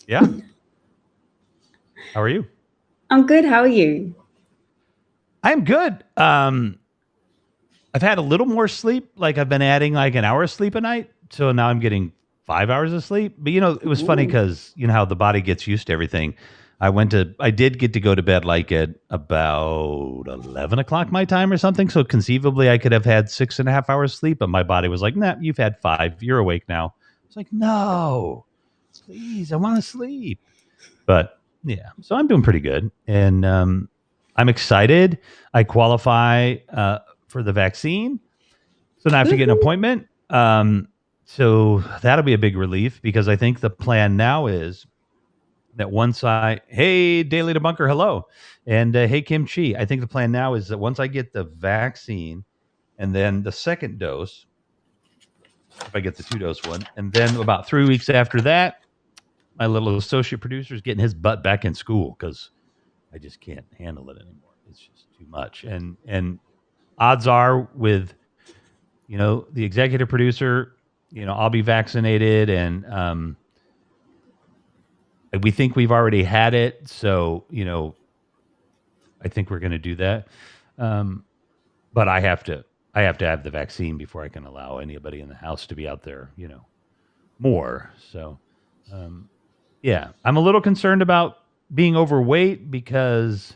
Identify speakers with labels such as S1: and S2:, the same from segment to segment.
S1: Yeah. How are you?
S2: I'm good. How are you?
S1: I'm good. I've had a little more sleep. Like I've been adding like an hour of sleep a night. So now I'm getting 5 hours of sleep. But it was funny
S2: Ooh.
S1: because you know how the body gets used to everything. I did get to go to bed like at about 11 o'clock my time or something. So conceivably I could have had 6.5 hours sleep, but my body was like, nah, you've had 5. You're awake now. It's like, no, please, I want to sleep. But yeah, so I'm doing pretty good. And I'm excited. I qualify for the vaccine. So now I have to get an
S2: Woohoo.
S1: appointment. So that'll be a big relief because I think the plan now is that hey, Daily Debunker, hello. And hey, Kim Chi. I think the plan now is that once I get the vaccine and then the second dose, if I get the 2-dose one, and then about 3 weeks after that, my little associate producer is getting his butt back in school because I just can't handle it anymore. It's just too much. And odds are with the executive producer, I'll be vaccinated, and we think we've already had it, so I think we're going to do that. Um, but I have to have the vaccine before I can allow anybody in the house to be out there, more. So, um, yeah, I'm a little concerned about being overweight because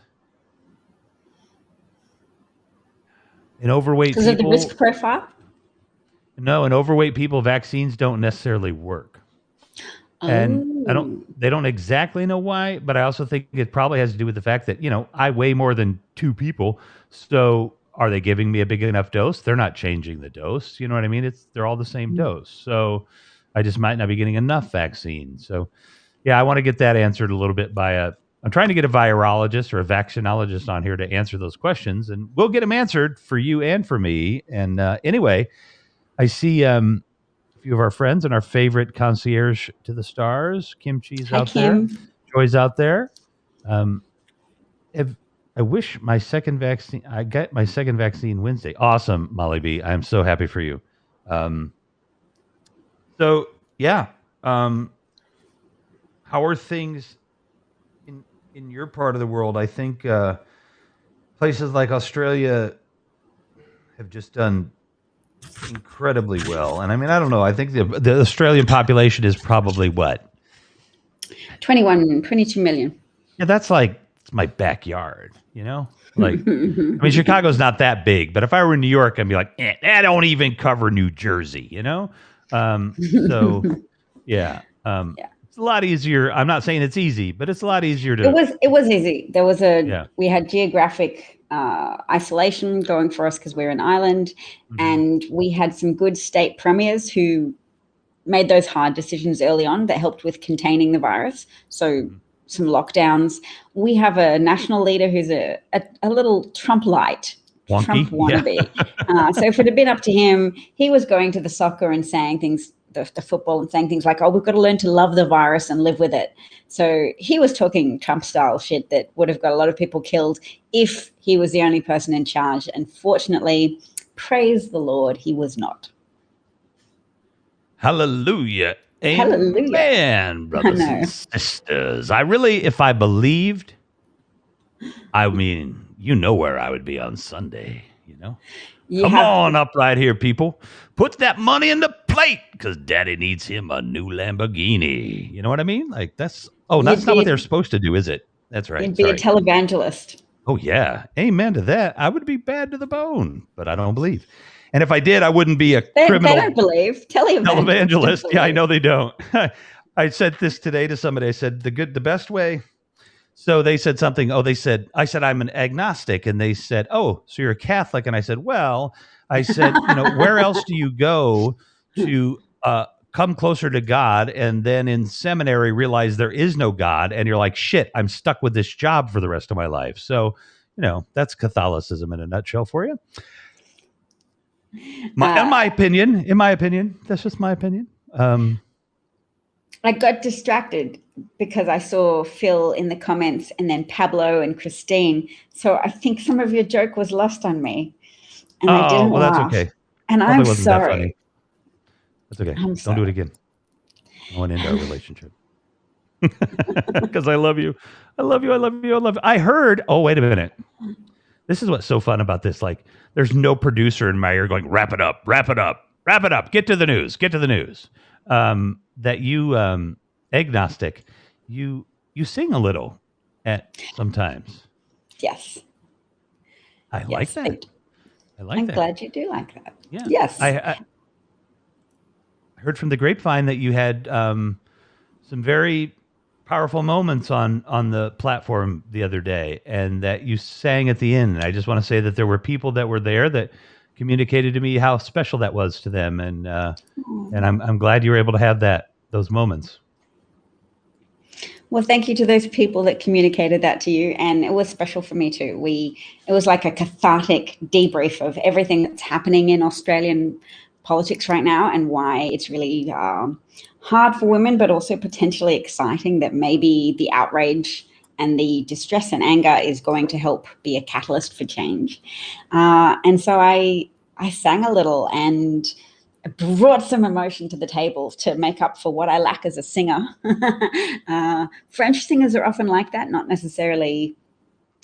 S1: in overweight
S2: Because of the risk
S1: people,
S2: profile?
S1: no, in overweight people, vaccines don't necessarily work. And
S2: Oh.
S1: they don't exactly know why, but I also think it probably has to do with the fact that, I weigh more than 2 people. So are they giving me a big enough dose? They're not changing the dose. You know what I mean? They're all the same dose. So I just might not be getting enough vaccine. So yeah, I want to get that answered a little bit I'm trying to get a virologist or a vaccinologist on here to answer those questions, and we'll get them answered for you and for me. And anyway, I see a few of our friends and our favorite concierge to the stars. Kimchi's
S2: Hi,
S1: out there.
S2: Kim.
S1: Joy's out there. Um, if, I wish my second vaccine. I got my second vaccine Wednesday. Awesome, Molly B. I'm so happy for you. Um, so yeah, um, how are things in your part of the world? I think places like Australia have just done incredibly well. And I mean, I don't know. I think the Australian population is probably what.
S2: 21, 22 million.
S1: Yeah, that's like it's my backyard, Like, I mean, Chicago's not that big, but if I were in New York, I'd be like, that don't even cover New Jersey. So yeah,
S2: Yeah.
S1: it's a lot easier. I'm not saying it's easy, but it's a lot easier
S2: It
S1: to,
S2: was it was easy.
S1: yeah.
S2: We had geographic isolation going for us because we're an island,
S1: Hmm.
S2: and we had some good state premiers who made those hard decisions early on that helped with containing the virus. So
S1: Hmm.
S2: some lockdowns. We have a national leader who's a little Trump light, Trump
S1: Wonky, yeah.
S2: wannabe. So if it had been up to him, he was going to the soccer and saying things, the football, and saying things like, oh, we've got to learn to love the virus and live with it. So he was talking Trump style shit that would have got a lot of people killed if he was the only person in charge. And fortunately, praise the Lord, he was not.
S1: Hallelujah.
S2: Hallelujah.
S1: Amen,
S2: I
S1: brothers and
S2: know.
S1: sisters. If I believed, I mean, where I would be on Sunday.
S2: You
S1: Come
S2: have
S1: on up right here, people. Put that money in the plate because daddy needs him a new Lamborghini. You know what I mean? Like that's
S2: you'd
S1: not what
S2: be
S1: they're supposed to do, is it? That's right.
S2: you'd be a
S1: Sorry.
S2: televangelist.
S1: Oh yeah. Amen to that. I would be bad to the bone, but I don't believe. And if I did, I wouldn't be a
S2: They
S1: criminal
S2: don't believe. Televangelists don't
S1: televangelist. Yeah, I
S2: believe.
S1: know they don't. I said this today to somebody. I said the best way. So they said something. Oh, I said, I'm an agnostic. And they said, oh, so you're a Catholic. And I said, well, I said, where else do you go to come closer to God? And then in seminary, realize there is no God. And you're like, shit, I'm stuck with this job for the rest of my life. So, that's Catholicism in a nutshell for you. In my opinion, that's just my opinion.
S2: I got distracted because I saw Phil in the comments and then Pablo and Christine. So I think some of your joke was lost on me and I
S1: Oh,
S2: didn't
S1: well, that's
S2: laugh.
S1: okay.
S2: And
S1: Probably
S2: I'm
S1: wasn't that funny.
S2: sorry.
S1: That's okay.
S2: I'm
S1: Don't do it
S2: sorry.
S1: again. I want to end our relationship. Because I love you. I love you. I love you. I love you. I heard. Oh, wait a minute. This is what's so fun about this. Like, there's no producer in my ear going, wrap it up, wrap it up, wrap it up. Get to the news. Get to the news. That you, agnostic, you sing a little at sometimes.
S2: Yes.
S1: I like that.
S2: I'm glad you do like that.
S1: Yeah.
S2: Yes.
S1: I heard from the grapevine that you had some very powerful moments on the platform the other day, and that you sang at the end. And I just want to say that there were people that were there that communicated to me how special that was to them, and I'm glad you were able to have those moments.
S2: Well, thank you to those people that communicated that to you, and it was special for me too. It was like a cathartic debrief of everything that's happening in Australian politics right now, and why it's really hard for women, but also potentially exciting that maybe the outrage and the distress and anger is going to help be a catalyst for change. And so I sang a little and brought some emotion to the table to make up for what I lack as a singer. French singers are often like that, not necessarily.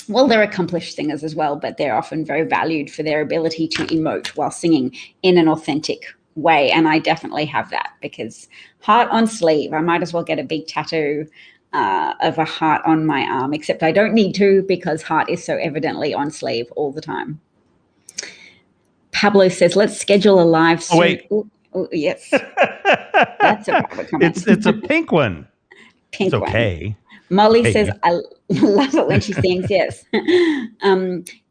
S2: Well, they're accomplished singers as well, but they're often very valued for their ability to emote while singing in an authentic way. And I definitely have that, because heart on sleeve, I might as well get a big tattoo of a heart on my arm, except I don't need to, because heart is so evidently on sleeve all the time. Pablo says, let's schedule a live stream.
S1: Wait.
S2: Oh, yes. That's a proper comment.
S1: It's a pink one.
S2: Pink
S1: it's okay.
S2: One. Molly says, I love it when she sings, yes.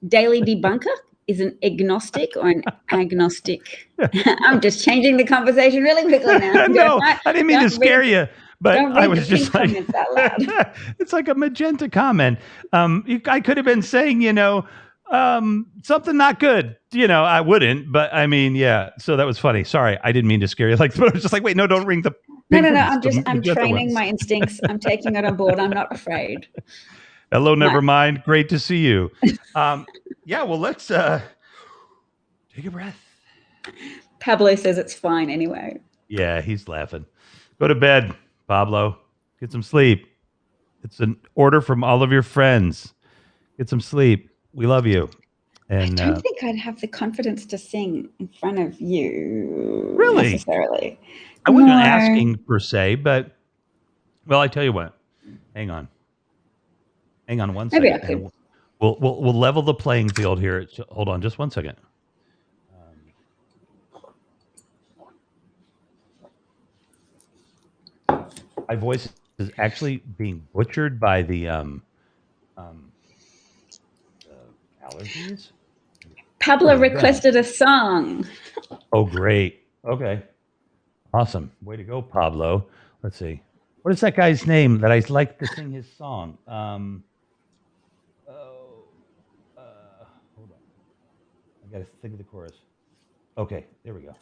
S2: Daily Debunker is an agnostic or an agnostic. I'm just changing the conveison really quickly now.
S1: No, I didn't mean to scare you. But I was just like, it's like a magenta comment. I could have been saying, something not good. I wouldn't, but I mean, yeah. So that was funny. Sorry, I didn't mean to scare you. But I was just like, wait, no, don't ring the.
S2: No. I'm training my instincts. I'm taking it on board. I'm not afraid.
S1: Hello, never mind. Great to see you. Yeah. Well, let's take a breath.
S2: Pablo says it's fine anyway.
S1: Yeah, he's laughing. Go to bed, Pablo. Get some sleep. It's an order from all of your friends. Get some sleep. We love you. And
S2: I don't think I'd have the confidence to sing in front of you.
S1: Really?
S2: Necessarily.
S1: I wasn't asking per se, but well, I tell you what. Hang on one second.
S2: Maybe I could.
S1: We'll level the playing field here. Hold on, just 1 second. My voice is actually being butchered by the allergies.
S2: Pablo requested a song.
S1: Oh, great. Okay. Awesome. Way to go, Pablo. Let's see. What is that guy's name that I like to sing his song? Hold on. I got to think of the chorus. Okay, there we go.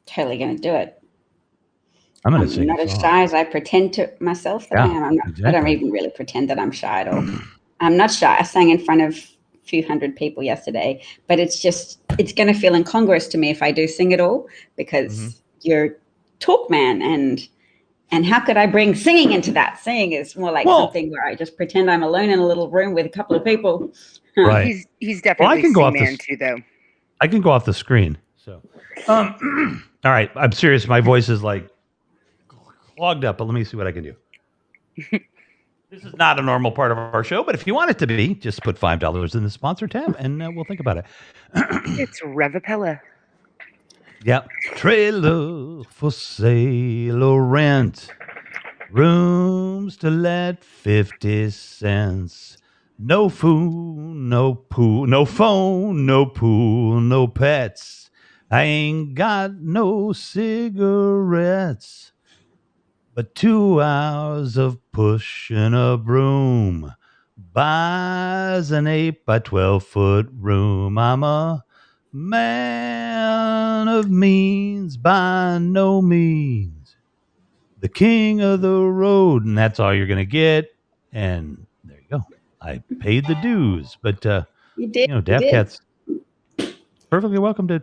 S2: Totally going to do it.
S1: I'm going to sing.
S2: Not as shy as I pretend to myself that I am.
S1: Exactly.
S2: I don't even really pretend that I'm shy at all. I'm not shy. I sang in front of a few hundred people yesterday, but it's going to feel incongruous to me if I do sing at all, because you're talk man, and how could I bring singing into that? Singing is more like something where I just pretend I'm alone in a little room with a couple of people.
S3: Right. He's definitely sing man too, though.
S1: I can go off the screen. So, all right. I'm serious. My voice is like clogged up, but let me see what I can do. This is not a normal part of our show, but if you want it to be, just put $5 in the sponsor tab, and we'll think about it.
S3: It's Revapella.
S1: Yeah. Trailer for sale or rent. Rooms to let 50 cents. No food, no pool, no phone, no pool, no pets. I ain't got no cigarettes. But 2 hours of pushing a broom buys an 8 by 12-foot room. I'm a man of means by no means. The king of the road, and that's all you're going to get. And there you go. I paid the dues, but
S2: you did.
S1: DavKat's perfectly welcome to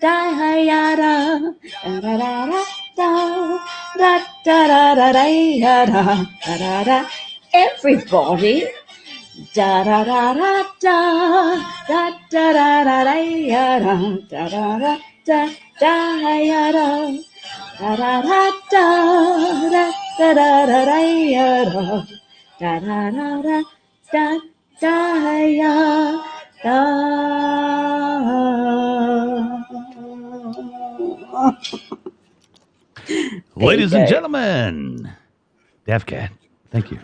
S2: da da da da da. Everybody. Da da da da da da da da da da da da da da da. Da da da da da da da da da da da da da da.
S1: Ladies and gentlemen, DavKat, thank you.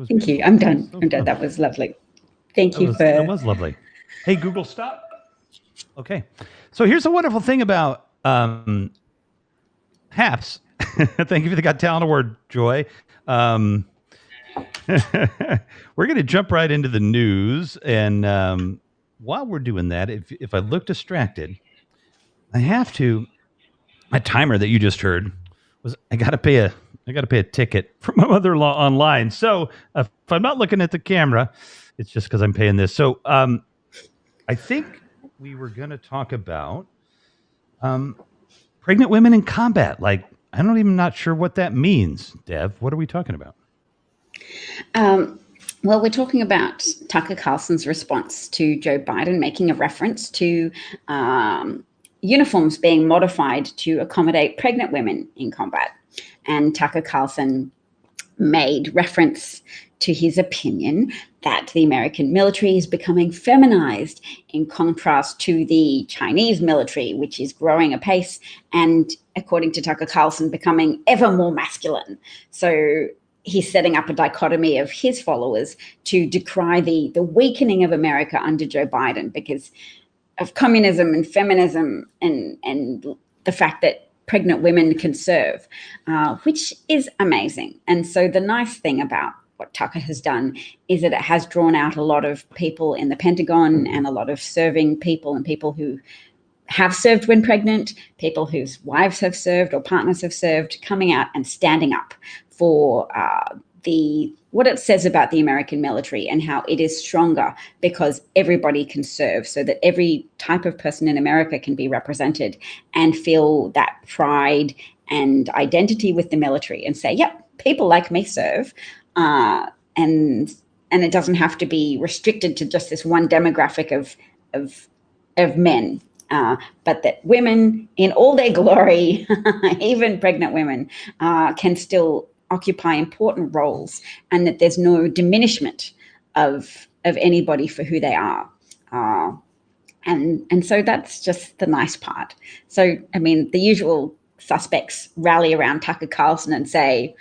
S2: Thank you. I'm done. I'm done. That was lovely. Thank you for.
S1: That was lovely. Hey, Google, stop. Okay. So here's a wonderful thing about HAPS. Thank you for the Got Talent Award, Joy. We're going to jump right into the news. And while we're doing that, if I look distracted, I have to. My timer that you just heard was I got to pay a ticket for my mother-in-law online. So if I'm not looking at the camera, it's just because I'm paying this. So I think we were going to talk about pregnant women in combat. Like, not sure what that means, Dev. What are we talking about?
S2: Well, we're talking about Tucker Carlson's response to Joe Biden making a reference to uniforms being modified to accommodate pregnant women in combat. And Tucker Carlson made reference to his opinion that the American military is becoming feminized in contrast to the Chinese military, which is growing apace and, according to Tucker Carlson, becoming ever more masculine. So he's setting up a dichotomy of his followers to decry the weakening of America under Joe Biden because of communism and feminism and the fact that pregnant women can serve, which is amazing. And so the nice thing about what Tucker has done is that it has drawn out a lot of people in the Pentagon and a lot of serving people and people who have served when pregnant, people whose wives have served or partners have served, coming out and standing up for what it says about the American military and how it is stronger because everybody can serve, so that every type of person in America can be represented and feel that pride and identity with the military and say, yep, people like me serve. And it doesn't have to be restricted to just this one demographic of men. But that women in all their glory, even pregnant women, can still occupy important roles, and that there's no diminishment of anybody for who they are. And so that's just the nice part. So, I mean, the usual suspects rally around Tucker Carlson and say,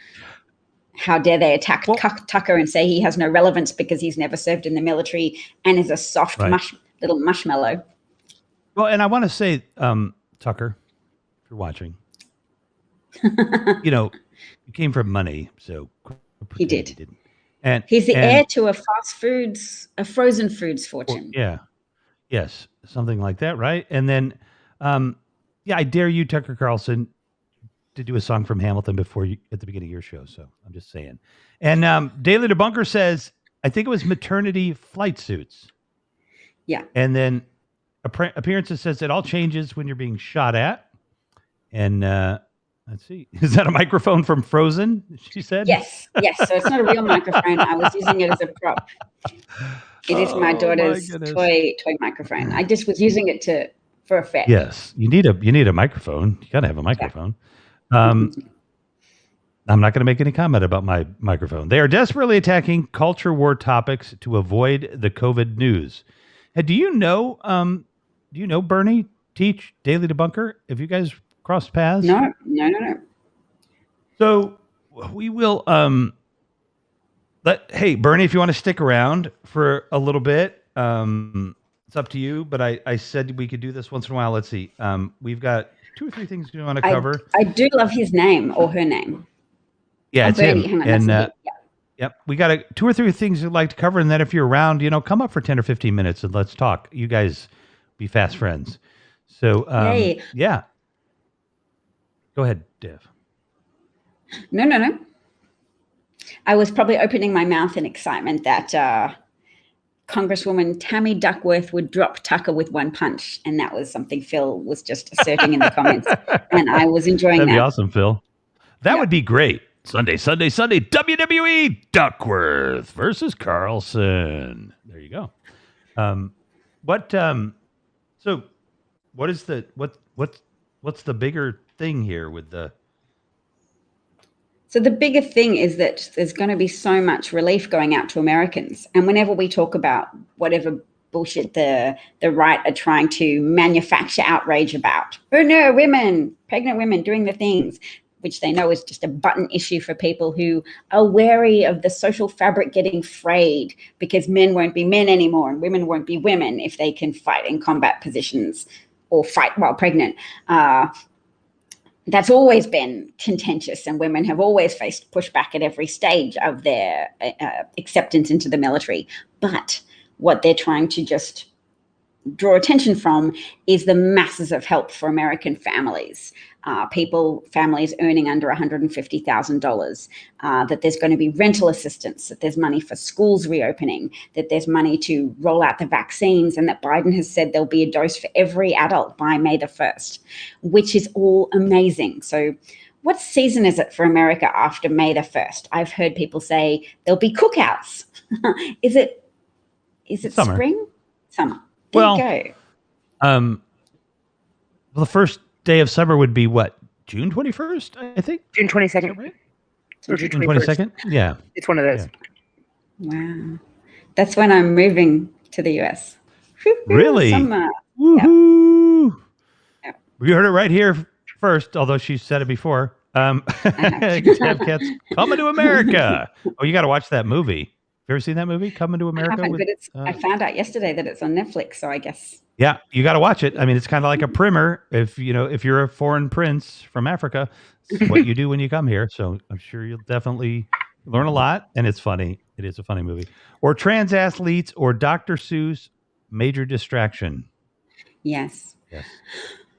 S2: how dare they attack Tucker and say he has no relevance because he's never served in the military and is a soft little marshmallow.
S1: Well, and I want to say, Tucker, if you're watching, you came from money, so
S2: he did.
S1: He didn't. And
S2: he's the heir to a frozen foods fortune.
S1: Yes, something like that, right? And then, I dare you, Tucker Carlson, to do a song from Hamilton at the beginning of your show. So I'm just saying. And Daily Debunker says, I think it was maternity flight suits.
S2: Yeah.
S1: And then appearances says it all changes when you're being shot at. And let's see. Is that a microphone from Frozen? She said.
S2: Yes. So it's not a real microphone. I was using it as a prop. It is my daughter's toy microphone. I just was using it for effect.
S1: Yes, you need a microphone. You got to have a microphone. I'm not going to make any comment about my microphone. They are desperately attacking culture war topics to avoid the COVID news. And do you know Bernie, Teach, Daily Debunker? Have you guys crossed paths?
S2: No.
S1: So we will. Hey, Bernie, if you want to stick around for a little bit, it's up to you. But I said we could do this once in a while. Let's see. We've got 2 or 3 things we want to cover.
S2: I do love his name or her name.
S1: Yeah, it's him. And yep, we got 2 or 3 things we'd like to cover, and then if you're around, come up for 10 or 15 minutes and let's talk. You guys be fast friends. So yeah, go ahead, Dev.
S2: No. I was probably opening my mouth in excitement that Congresswoman Tammy Duckworth would drop Tucker with one punch. And that was something Phil was just asserting in the comments. And I was enjoying
S1: That'd
S2: that.
S1: That'd be awesome, Phil. That would be great. Sunday, WWE Duckworth versus Carlson. There you go. So what is what's the bigger thing here with the...
S2: So the bigger thing is that there's going to be so much relief going out to Americans. And whenever we talk about whatever bullshit the right are trying to manufacture outrage about, oh no, pregnant women doing the things, which they know is just a button issue for people who are wary of the social fabric getting frayed because men won't be men anymore and women won't be women if they can fight in combat positions or fight while pregnant. That's always been contentious, and women have always faced pushback at every stage of their acceptance into the military. But what they're trying to just draw attention from is the masses of help for American families, families earning under $150,000, that there's going to be rental assistance, that there's money for schools reopening, that there's money to roll out the vaccines, and that Biden has said there'll be a dose for every adult by May the 1st, which is all amazing. So what season is it for America after May the 1st? I've heard people say there'll be cookouts. Is it
S1: Summer.
S2: Spring? Summer. There you go.
S1: Well, the first day of summer would be what? June 21st, I think?
S3: June 22nd.
S1: Right?
S3: Or
S1: June 22nd? Yeah.
S3: It's one of those.
S2: Yeah. Wow. That's when I'm moving to the US.
S1: Really?
S2: Summer.
S1: Woohoo!
S2: Yeah.
S1: You heard it right here first, although she said it before. DavKat's Coming to America. Oh, you got to watch that movie. You ever seen that movie, Coming to America?
S2: I found out yesterday that it's on Netflix, so I guess.
S1: Yeah, you got to watch it. I mean, it's kind of like a primer. If you're a foreign prince from Africa, it's what you do when you come here. So I'm sure you'll definitely learn a lot, and it's funny. It is a funny movie. Or Trans Athletes, or Dr. Seuss, Major Distraction.
S2: Yes.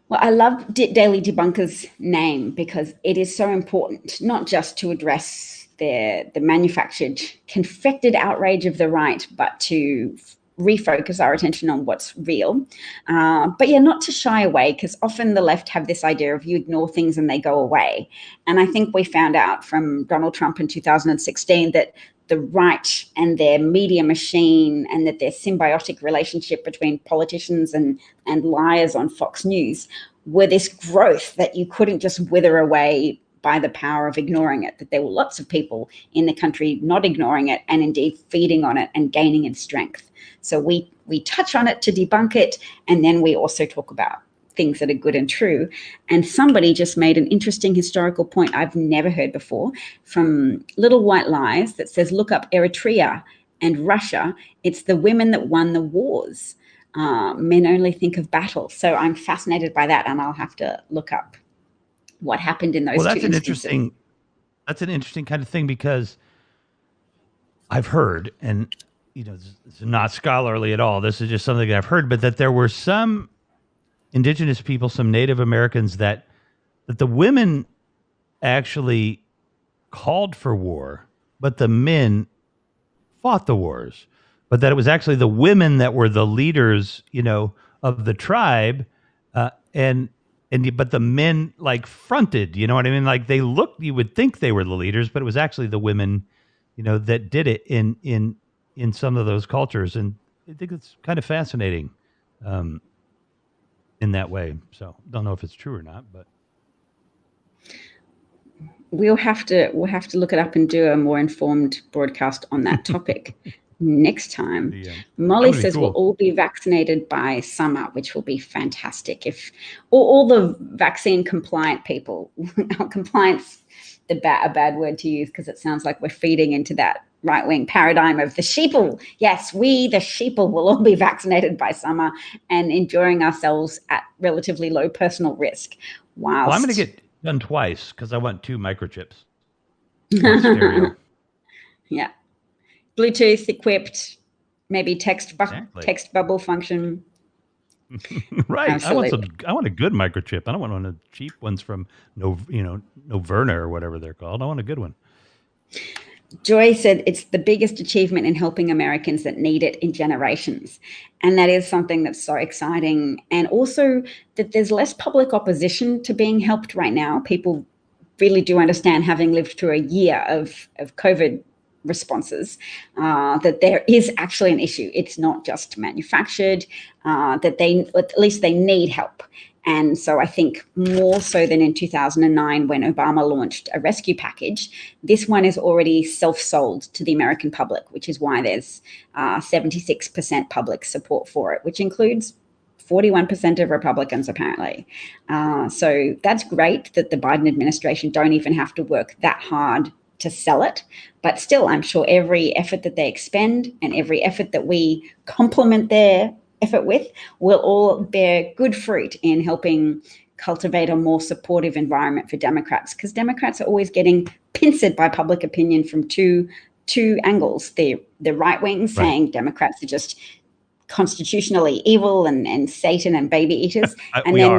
S2: Well, I love Daily Debunkers' name because it is so important, not just to address the manufactured, confected outrage of the right, but to refocus our attention on what's real. But not to shy away, because often the left have this idea of you ignore things and they go away. And I think we found out from Donald Trump in 2016 that the right and their media machine, and that their symbiotic relationship between politicians and liars on Fox News were this growth that you couldn't just wither away by the power of ignoring it, that there were lots of people in the country not ignoring it and indeed feeding on it and gaining in strength. So we touch on it to debunk it, and then we also talk about things that are good and true. And somebody just made an interesting historical point I've never heard before from Little White Lies that says, look up Eritrea and Russia. It's the women that won the wars. Men only think of battle. So I'm fascinated by that, and I'll have to look up what happened in those two instances.
S1: That's an interesting kind of thing, because I've heard, and this is not scholarly at all, this is just something that I've heard, but that there were some indigenous people, some Native Americans, that the women actually called for war, but the men fought the wars. But that it was actually the women that were the leaders, of the tribe, but the men fronted, you know what I mean? Like you would think they were the leaders, but it was actually the women, that did it in some of those cultures. And I think it's kind of fascinating in that way. So don't know if it's true or not, but
S2: we'll have to look it up and do a more informed broadcast on that topic next time. Molly says we'll all be vaccinated by summer, which will be fantastic. If all the vaccine compliant people, compliance, a bad word to use because it sounds like we're feeding into that right-wing paradigm of the sheeple. Yes, we, the sheeple, will all be vaccinated by summer and enjoying ourselves at relatively low personal risk.
S1: Well, I'm going to get done twice because I want 2 microchips. Stereo.
S2: Yeah. Bluetooth equipped, maybe text bubble function.
S1: Right.
S2: Absolutely.
S1: I want a good microchip. I don't want one of the cheap ones from Noverna or whatever they're called. I want a good one.
S2: Joy said it's the biggest achievement in helping Americans that need it in generations. And that is something that's so exciting. And also that there's less public opposition to being helped right now. People really do understand, having lived through a year of COVID responses, that there is actually an issue. It's not just manufactured, that at least they need help. And so I think more so than in 2009 when Obama launched a rescue package, this one is already self-sold to the American public, which is why there's 76% public support for it, which includes 41% of Republicans, apparently. So that's great that the Biden administration don't even have to work that hard to sell it. But still, I'm sure every effort that they expend and every effort that we complement their effort with will all bear good fruit in helping cultivate a more supportive environment for Democrats, because Democrats are always getting pincered by public opinion from two angles. The right wing saying Democrats are just constitutionally evil and Satan and baby eaters, and then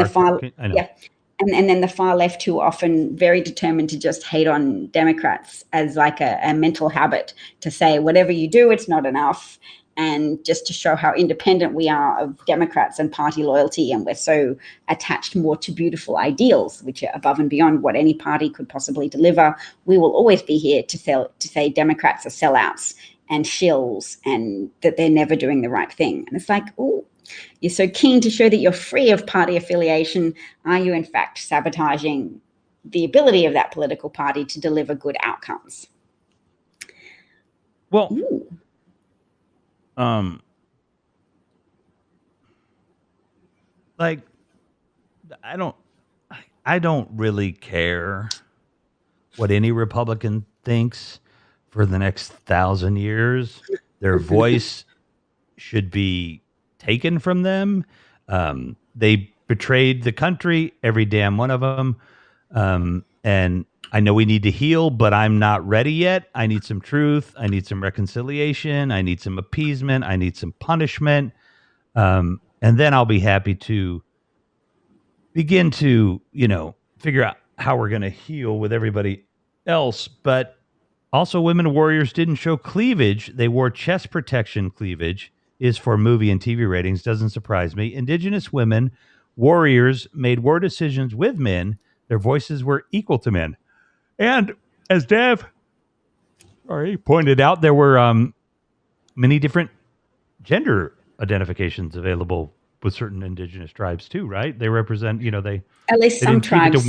S2: the far left, who are often very determined to just hate on Democrats as like a mental habit, to say whatever you do, it's not enough. And just to show how independent we are of Democrats and party loyalty, and we're so attached more to beautiful ideals, which are above and beyond what any party could possibly deliver. We will always be here to say Democrats are sellouts and shills and that they're never doing the right thing. And it's like, oh, you're so keen to show that you're free of party affiliation. Are you in fact sabotaging the ability of that political party to deliver good outcomes?
S1: Well, like, I don't really care what any Republican thinks for the next 1,000 years. Their voice should be taken from them. They betrayed the country, every damn one of them. And I know we need to heal, but I'm not ready yet. I need some truth. I need some reconciliation. I need some appeasement. I need some punishment. And then I'll be happy to begin to, figure out how we're going to heal with everybody else. But also, women warriors didn't show cleavage. They wore chest protection. Cleavage is for movie and TV ratings. Doesn't surprise me. Indigenous women warriors made war decisions with men. Their voices were equal to men. And as Dav pointed out, there were many different gender identifications available with certain indigenous tribes too, right? They represent, they
S2: at least some tribes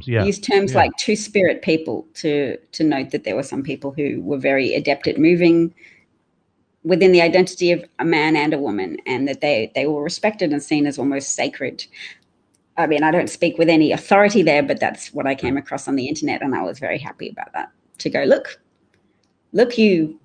S2: use terms like two-spirit people to note that there were some people who were very adept at moving within the identity of a man and a woman, and that they were respected and seen as almost sacred. I mean, I don't speak with any authority there, but that's what I came across on the internet, and I was very happy about that. To go, look, you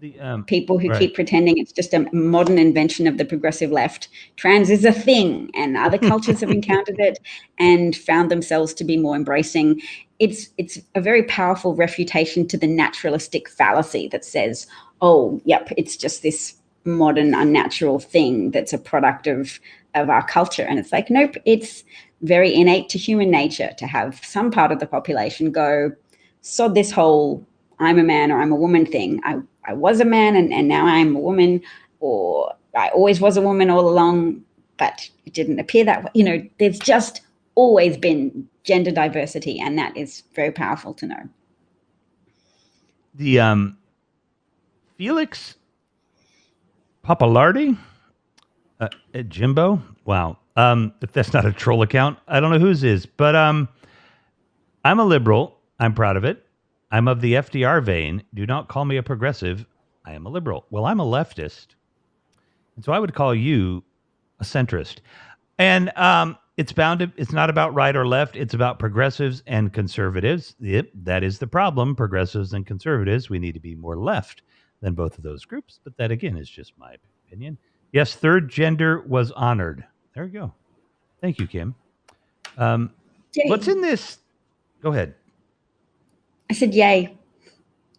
S2: people who keep pretending it's just a modern invention of the progressive left. Trans is a thing, and other cultures have encountered it and found themselves to be more embracing. It's a very powerful refutation to the naturalistic fallacy that says, oh, yep, it's just this modern unnatural thing that's a product of our culture. And it's like, nope, it's very innate to human nature to have some part of the population go, sod this whole I'm a man or I'm a woman thing. I was a man and now I'm a woman, or I always was a woman all along, but it didn't appear that way. There's just always been gender diversity, and that is very powerful to know.
S1: The Felix Papalardi at Jimbo. Wow. If that's not a troll account, I don't know whose is, but I'm a liberal. I'm proud of it. I'm of the FDR vein. Do not call me a progressive. I am a liberal. Well, I'm a leftist. And so I would call you a centrist. And it's not about right or left. It's about progressives and conservatives. Yep, that is the problem. Progressives and conservatives. We need to be more left than both of those groups. But that, again, is just my opinion. Yes, third gender was honored. There we go. Thank you, Kim. What's in this? Go ahead.
S2: I said, yay.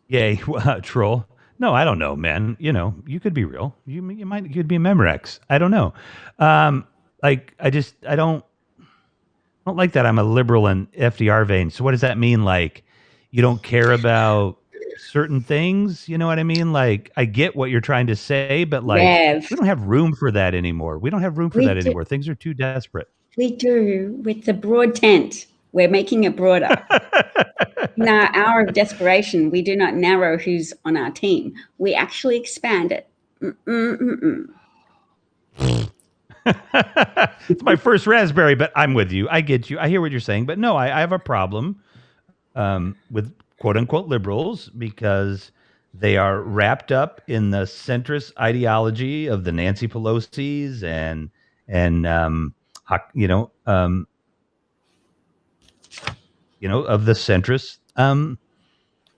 S1: Yay, troll. No, I don't know, man. You could be real. You could be a Memorex. I don't know. I don't like that. I'm a liberal in FDR vein. So what does that mean? Like, you don't care about certain things. You know what I mean? Like, I get what you're trying to say, but like,
S2: Rev.
S1: we don't have room for that anymore. We don't have room for that anymore. Things are too desperate.
S2: We do. With the broad tent, we're making it broader. In our hour of desperation, we do not narrow who's on our team. We actually expand it.
S1: It's my first raspberry, but I'm with you. I get you. I hear what you're saying, but no, I have a problem with quote unquote liberals because they are wrapped up in the centrist ideology of the Nancy Pelosi's and of the centrist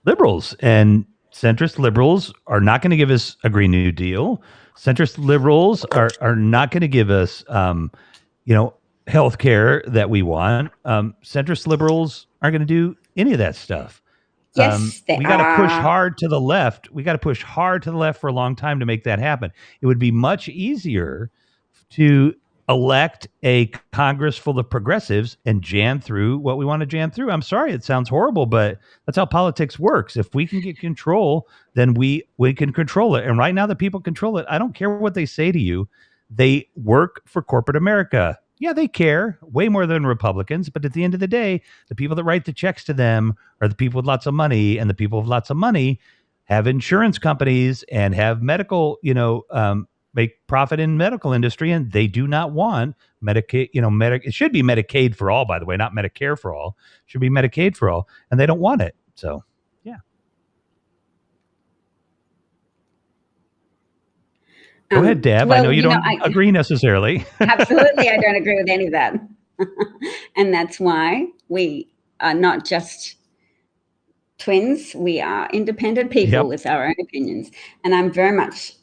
S1: liberals. And centrist liberals are not going to give us a Green New Deal. Centrist liberals are not going to give us health care that we want. Centrist liberals aren't going to do any of that stuff.
S2: Yes,
S1: we got to push hard to the left. We got to push hard to the left for a long time to make that happen. It would be much easier to elect a Congress full of progressives and jam through what we want to jam through. I'm sorry, it sounds horrible, but that's how politics works. If we can get control, then we can control it. And right now the people control it. I don't care what they say to you. They work for corporate America. Yeah, they care way more than Republicans. But at the end of the day, the people that write the checks to them are the people with lots of money, and the people with lots of money have insurance companies and have medical, make profit in medical industry, and they do not want Medicaid. It should be Medicaid for all, by the way, not Medicare for all. It should be Medicaid for all, and they don't want it. So, yeah. Go ahead, Deb. I know you don't agree necessarily.
S2: Absolutely, I don't agree with any of that. And that's why we are not just twins. We are independent people with our own opinions. And I'm very much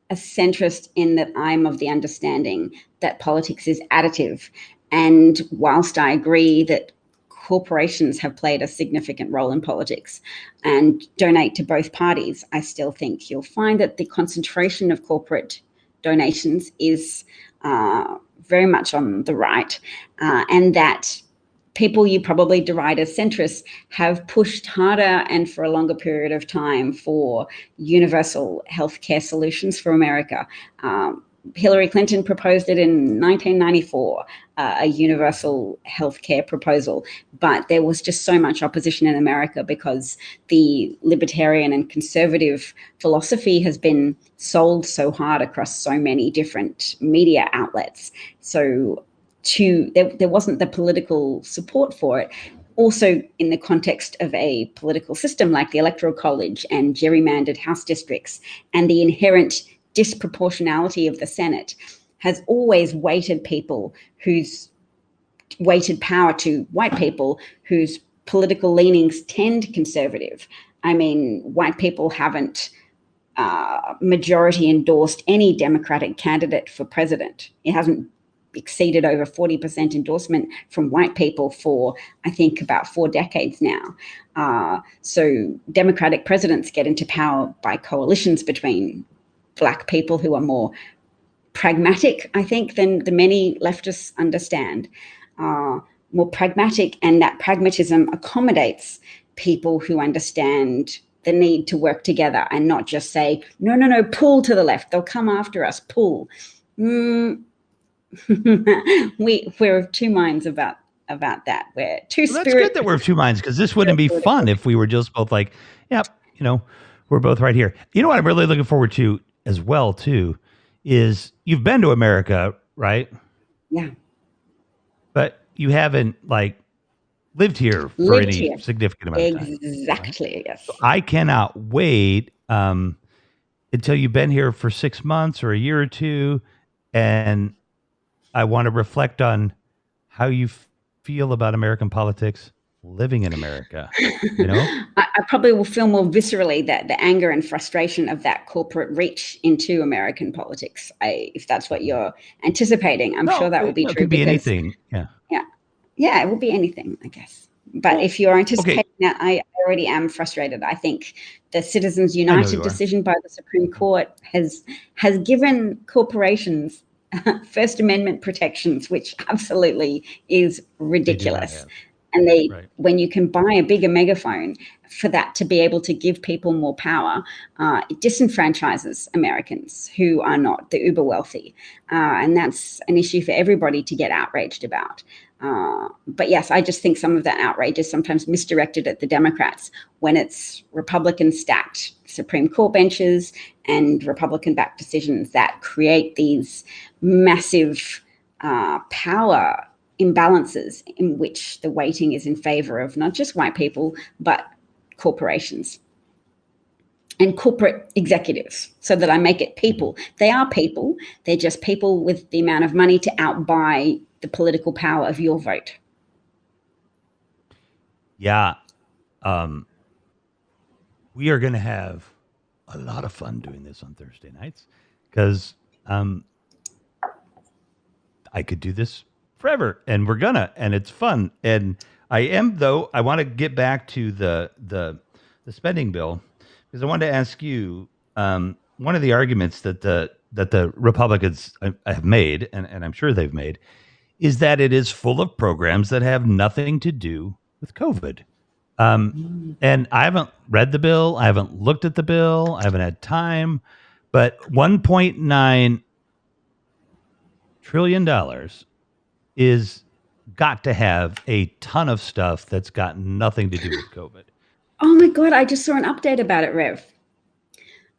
S2: a centrist in that I'm of the understanding that politics is additive. And whilst I agree that corporations have played a significant role in politics and donate to both parties, I still think you'll find that the concentration of corporate donations is very much on the right, and that people you probably deride as centrists have pushed harder and for a longer period of time for universal healthcare solutions for America. Hillary Clinton proposed it in 1994, a universal healthcare proposal, but there was just so much opposition in America because the libertarian and conservative philosophy has been sold so hard across so many different media outlets. So there wasn't the political support for it. Also, in the context of a political system like the Electoral College and gerrymandered House districts and the inherent disproportionality of the Senate has always weighted power to white people whose political leanings tend conservative. I mean, white people haven't majority endorsed any Democratic candidate for president. It hasn't exceeded over 40% endorsement from white people for, I think, about 4 decades now. So Democratic presidents get into power by coalitions between Black people who are more pragmatic, I think, than the many leftists understand. More pragmatic, and that pragmatism accommodates people who understand the need to work together and not just say, no, pull to the left. They'll come after us, pull. We're of two minds about that. We're two spirits.
S1: That's good that we're of two minds, because this wouldn't be fun if we were just both like, yep, we're both right here. You know what I'm really looking forward to as well, too, is you've been to America, right?
S2: Yeah.
S1: But you haven't lived here for any significant amount of time.
S2: Exactly, right? Yes.
S1: So I cannot wait until you've been here for 6 months or a year or two, and I want to reflect on how you feel about American politics living in America.
S2: I probably will feel more viscerally that the anger and frustration of that corporate reach into American politics. If that's what you're anticipating, I'm sure that will be true.
S1: It could be anything.
S2: Yeah, it will be anything, I guess. But if you're anticipating that, I already am frustrated. I think the Citizens United decision by the Supreme Court has given corporations First Amendment protections, which absolutely is ridiculous. And when you can buy a bigger megaphone for that to be able to give people more power, it disenfranchises Americans who are not the uber wealthy. And that's an issue for everybody to get outraged about. But yes, I just think some of that outrage is sometimes misdirected at the Democrats when it's Republican-stacked Supreme Court benches and Republican-backed decisions that create these massive power imbalances in which the weighting is in favor of not just white people, but corporations and corporate executives, so that I make it people. They are people. They're just people with the amount of money to outbuy the political power of your vote.
S1: Yeah. We are going to have a lot of fun doing this on Thursday nights because I could do this forever, and we're gonna, and it's fun. And I want to get back to the spending bill, because I wanted to ask you, one of the arguments that the Republicans have made, and I'm sure they've made, is that it is full of programs that have nothing to do with COVID. And I haven't read the bill. I haven't looked at the bill. I haven't had time, but $1.9 trillion is got to have a ton of stuff that's got nothing to do with COVID.
S2: Oh my God, I just saw an update about it, Rev.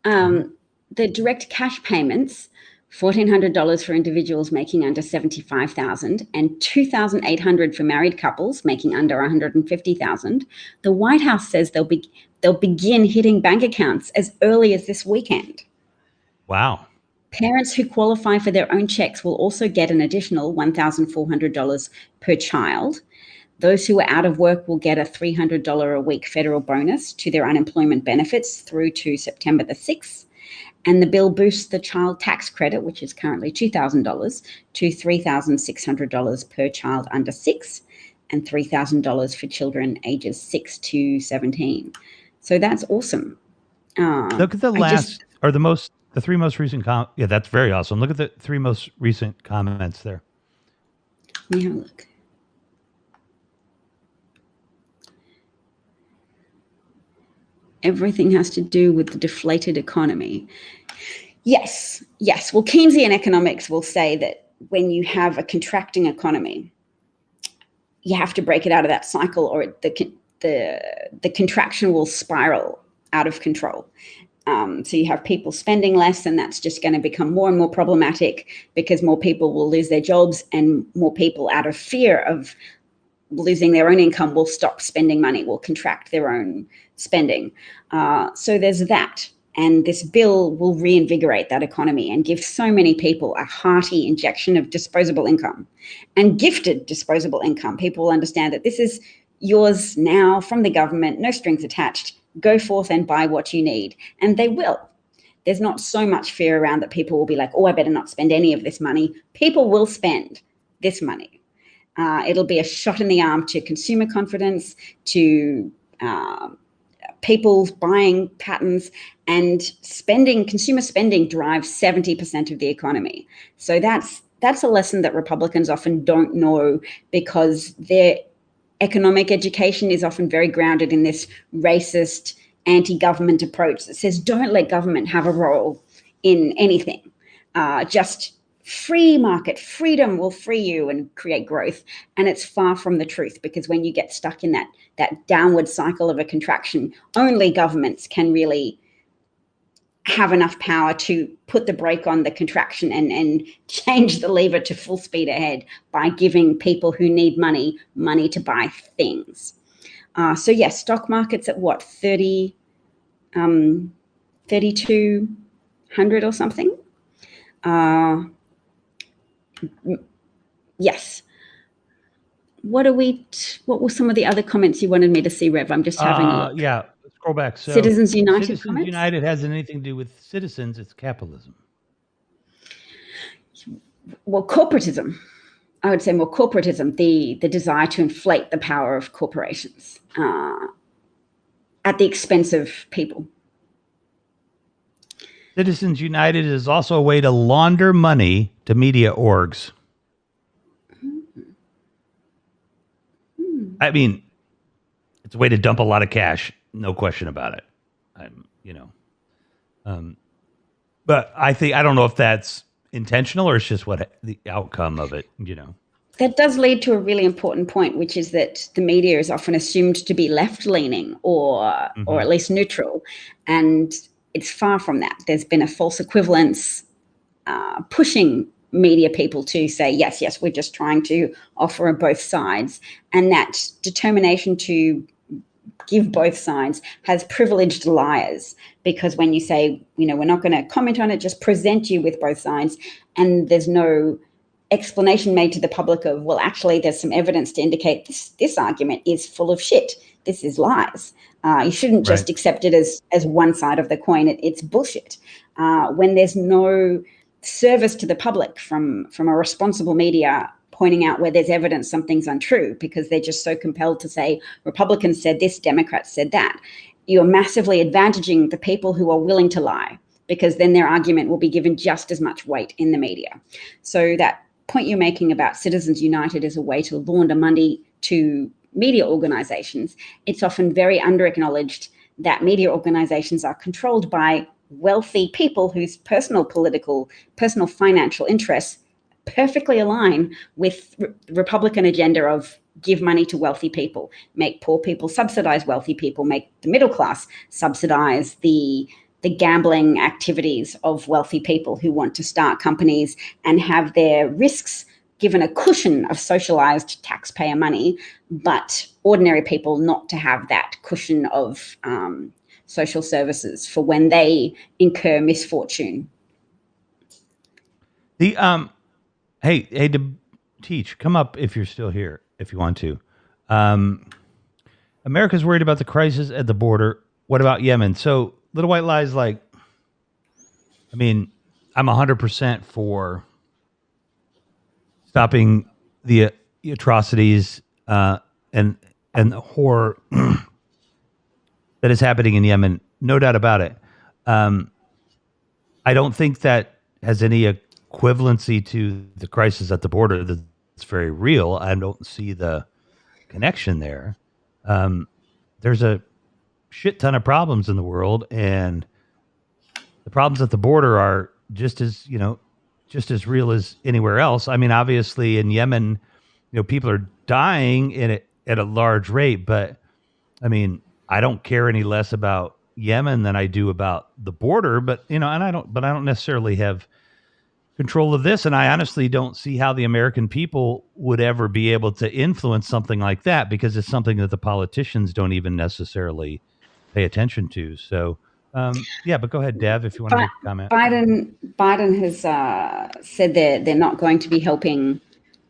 S2: The direct cash payments, $1,400 for individuals making under $75,000 and $2,800 for married couples making under $150,000. The White House says they'll begin hitting bank accounts as early as this weekend.
S1: Wow.
S2: Parents who qualify for their own checks will also get an additional $1,400 per child. Those who are out of work will get a $300 a week federal bonus to their unemployment benefits through to September the 6th. And the bill boosts the child tax credit, which is currently $2,000, to $3,600 per child under 6 and $3,000 for children ages 6 to 17. So that's awesome.
S1: Look at the three most recent yeah, that's very awesome. Look at the three most recent comments there.
S2: Let me have a look. Everything has to do with the deflated economy. Yes. Well, Keynesian economics will say that when you have a contracting economy, you have to break it out of that cycle, or the contraction will spiral out of control. So you have people spending less, and that's just going to become more and more problematic because more people will lose their jobs, and more people, out of fear of losing their own income, will stop spending money, will contract their own spending. So there's that. And this bill will reinvigorate that economy and give so many people a hearty injection of disposable income and gifted disposable income. People will understand that this is yours now from the government, no strings attached. Go forth and buy what you need. And they will. There's not so much fear around that people will be like, oh, I better not spend any of this money. People will spend this money. It'll be a shot in the arm to consumer confidence, to people's buying patterns, and spending. Consumer spending drives 70% of the economy. So that's a lesson that Republicans often don't know, because their economic education is often very grounded in this racist anti-government approach that says don't let government have a role in anything. Just free market, freedom will free you and create growth. And it's far from the truth, because when you get stuck in that downward cycle of a contraction, only governments can really have enough power to put the brake on the contraction and change the lever to full speed ahead by giving people who need money to buy things. So yes, stock market's at what, 3,200 or something? Yes. What were some of the other comments you wanted me to see, Rev? I'm just having a look.
S1: Yeah, scroll back. So
S2: Citizens United
S1: Citizens
S2: comments?
S1: United has anything to do with citizens, it's capitalism.
S2: Well, corporatism. I would say more corporatism, the desire to inflate the power of corporations at the expense of people.
S1: Citizens United is also a way to launder money to media orgs. I mean, it's a way to dump a lot of cash, no question about it. But I don't know if that's intentional or it's just what the outcome of it.
S2: That does lead to a really important point, which is that the media is often assumed to be left-leaning or at least neutral, and it's far from that. There's been a false equivalence pushing media people to say, yes, we're just trying to offer both sides, and that determination to give both sides has privileged liars, because when you say, we're not going to comment on it, just present you with both sides, and there's no explanation made to the public of, well, actually, there's some evidence to indicate this argument is full of shit. This is lies. You shouldn't just accept it as one side of the coin. It's bullshit. When there's no service to the public from a responsible media pointing out where there's evidence something's untrue, because they're just so compelled to say Republicans said this, Democrats said that, you're massively advantaging the people who are willing to lie, because then their argument will be given just as much weight in the media. So that point you're making about Citizens United as a way to launder money to media organizations, it's often very under-acknowledged that media organizations are controlled by wealthy people whose personal financial interests perfectly align with the Republican agenda of give money to wealthy people, make poor people subsidize wealthy people, make the middle class subsidize the gambling activities of wealthy people who want to start companies and have their risks given a cushion of socialized taxpayer money, but ordinary people not to have that cushion of social services for when they incur misfortune.
S1: Hey, to teach, come up if you're still here, if you want to. America's worried about the crisis at the border. What about Yemen? So Little White Lie's like, I'm 100% for stopping the atrocities and the horror that is happening in Yemen. No doubt about it. I don't think that has any equivalency to the crisis at the border that's very real. I don't see the connection there. There's a shit ton of problems in the world, and the problems at the border are just as real as anywhere else. Obviously in Yemen, people are dying at a large rate, but I don't care any less about Yemen than I do about the border, but I don't necessarily have control of this. And I honestly don't see how the American people would ever be able to influence something like that, because it's something that the politicians don't even necessarily pay attention to. So, but go ahead, Dev, if you want to make a comment.
S2: Biden has said they're not going to be helping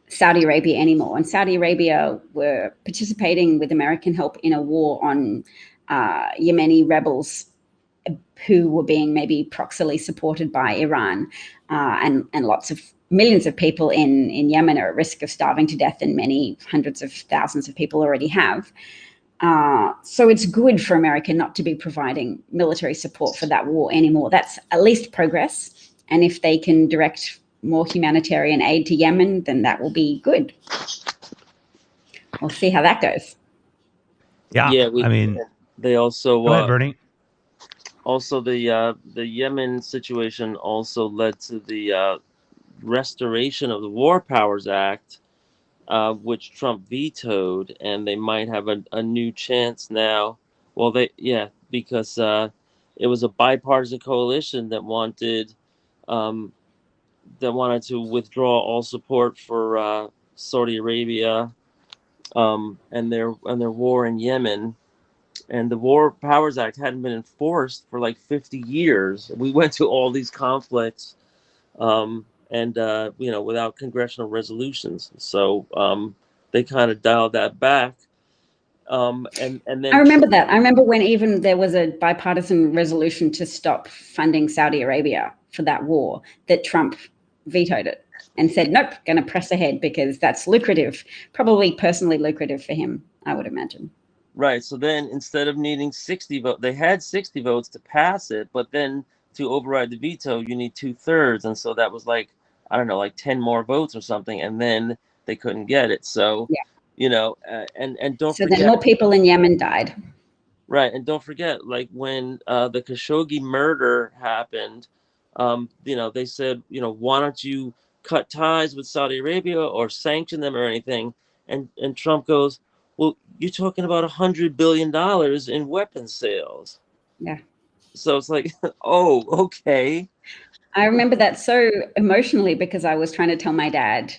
S2: Saudi Arabia anymore. And Saudi Arabia were participating with American help in a war on Yemeni rebels who were being maybe proxily supported by Iran, and lots of millions of people in Yemen are at risk of starving to death, and many hundreds of thousands of people already have. So it's good for America not to be providing military support for that war anymore. That's at least progress. And if they can direct more humanitarian aid to Yemen, then that will be good. We'll see how that goes.
S1: Yeah,
S4: they also
S1: go ahead, Bernie.
S4: Also, the Yemen situation also led to the restoration of the War Powers Act, which Trump vetoed, and they might have a new chance now. Well, because it was a bipartisan coalition that wanted to withdraw all support for Saudi Arabia and their war in Yemen. And the War Powers Act hadn't been enforced for like 50 years. We went to all these conflicts, without congressional resolutions. So they kind of dialed that back. And then
S2: I remember that. I remember when even there was a bipartisan resolution to stop funding Saudi Arabia for that war, that Trump vetoed it and said, nope, going to press ahead because that's lucrative, probably personally lucrative for him, I would imagine.
S4: Right. So then instead of needing 60 votes, they had 60 votes to pass it, but then to override the veto, you need 2/3. And so that was like 10 more votes or something. And then they couldn't get it. So And don't
S2: So
S4: forget.
S2: then more people in Yemen died.
S4: Right, and don't forget, like when the Khashoggi murder happened, they said, why don't you cut ties with Saudi Arabia or sanction them or anything? And Trump goes, well, you're talking about $100 billion in weapons sales.
S2: Yeah.
S4: So it's like, oh, okay.
S2: I remember that so emotionally because I was trying to tell my dad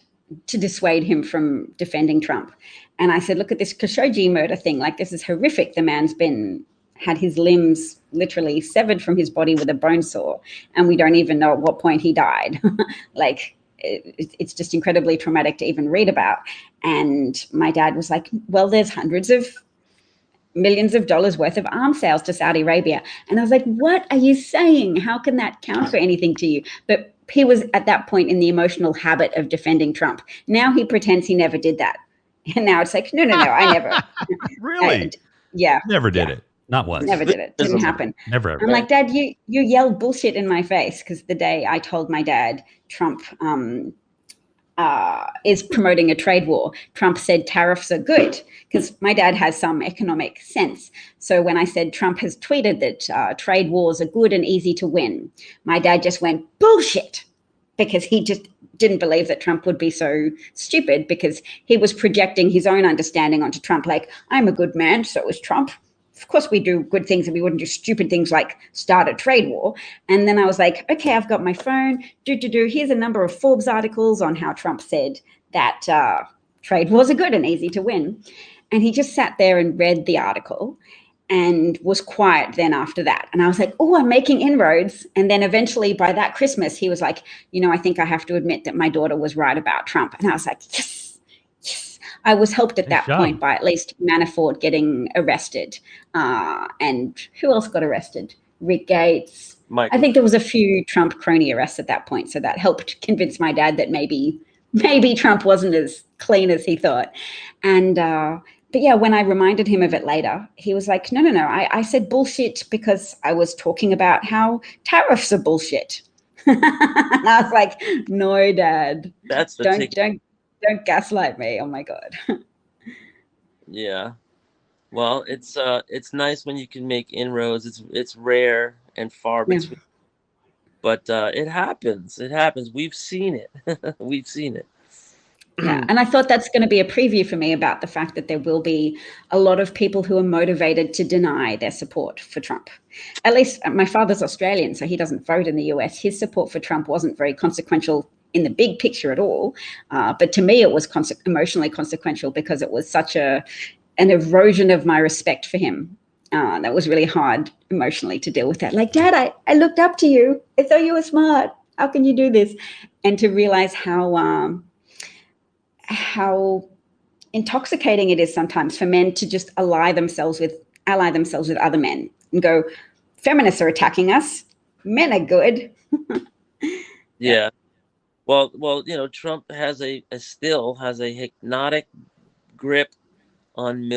S2: to dissuade him from defending Trump. And I said, look at this Khashoggi murder thing. Like, this is horrific. The man's had his limbs literally severed from his body with a bone saw. And we don't even know at what point he died. Like, it's just incredibly traumatic to even read about. And my dad was like, well, there's hundreds of millions of dollars worth of arms sales to Saudi Arabia. And I was like, what are you saying? How can that count for anything to you? But he was at that point in the emotional habit of defending Trump. Now he pretends he never did that. And now it's like, no, I never.
S1: Really?
S2: Yeah.
S1: Never did it. Not once.
S2: Never did it. Didn't happen.
S1: Never ever.
S2: I'm like, Dad, you yelled bullshit in my face because the day I told my dad Trump is promoting a trade war, Trump said tariffs are good because my dad has some economic sense. So when I said Trump has tweeted that trade wars are good and easy to win, my dad just went bullshit because he just didn't believe that Trump would be so stupid because he was projecting his own understanding onto Trump. Like, I'm a good man, so is Trump. Of course we do good things and we wouldn't do stupid things like start a trade war. And then I was like, okay, I've got my phone. Here's a number of Forbes articles on how Trump said that trade wars are good and easy to win. And he just sat there and read the article and was quiet then after that. And I was like, oh, I'm making inroads. And then eventually by that Christmas, he was like, I think I have to admit that my daughter was right about Trump. And I was like, yes. I was helped at that point by at least Manafort getting arrested. And who else got arrested? Rick Gates. I think there was a few Trump crony arrests at that point. So that helped convince my dad that maybe Trump wasn't as clean as he thought. And but yeah, when I reminded him of it later, he was like, no. I said bullshit because I was talking about how tariffs are bullshit. And I was like, no, Dad.
S4: That's the
S2: Don't gaslight me. Oh my God.
S4: Yeah. Well, it's nice when you can make inroads. It's rare and far between. But it happens. It happens. We've seen it. We've seen it.
S2: Yeah. And I thought that's going to be a preview for me about the fact that there will be a lot of people who are motivated to deny their support for Trump. At least my father's Australian, so he doesn't vote in the US. His support for Trump wasn't very consequential in the big picture at all. But to me, it was emotionally consequential because it was such an erosion of my respect for him. That was really hard emotionally to deal with that. Like, Dad, I looked up to you. I thought you were smart. How can you do this? And to realize how intoxicating it is sometimes for men to just ally themselves with other men and go, feminists are attacking us. Men are good.
S4: Yeah. Well, Trump still has a hypnotic grip on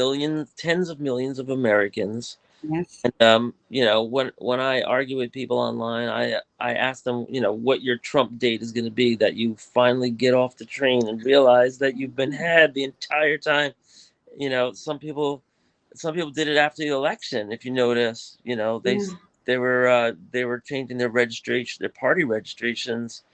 S4: tens of millions of Americans.
S2: Yes.
S4: And when I argue with people online, I ask them, what your Trump date is going to be that you finally get off the train and realize that you've been had the entire time. Some people did it after the election. If you notice, they were changing their party registrations.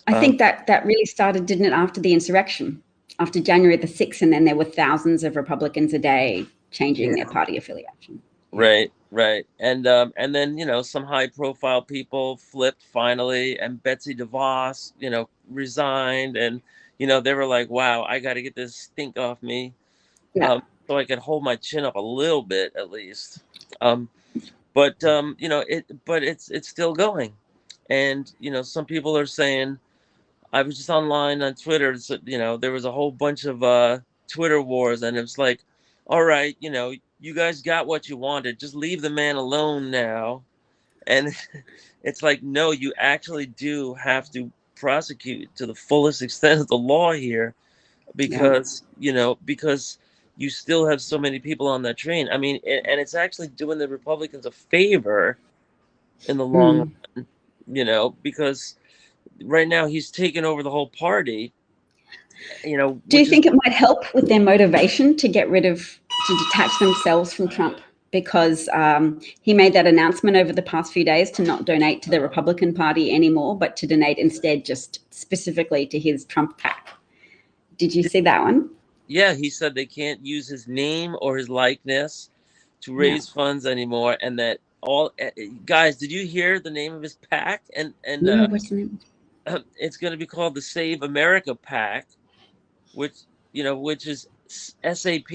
S2: I think that really started, didn't it, after the insurrection, after January the 6th, and then there were thousands of Republicans a day changing their party affiliation.
S4: Right. And then, some high profile people flipped finally, and Betsy DeVos, resigned, and, they were like, wow, I got to get this stink off me.
S2: Yeah.
S4: So I could hold my chin up a little bit at least. But it's still going. And, some people are saying, I was just online on Twitter, so, there was a whole bunch of Twitter wars, and it's like, all right, you guys got what you wanted. Just leave the man alone now. And it's like, no, you actually do have to prosecute to the fullest extent of the law here because, because you still have so many people on that train. I mean, and it's actually doing the Republicans a favor in the long run, because right now he's taken over the whole party.
S2: Do you think it might help with their motivation to detach themselves from Trump? Because he made that announcement over the past few days to not donate to the Republican Party anymore, but to donate instead just specifically to his Trump PAC. Did you see that one?
S4: Yeah, he said they can't use his name or his likeness to raise funds anymore, and that all guys. Did you hear the name of his PAC?
S2: No, what's the name?
S4: It's going to be called the Save America PAC, which is SAP.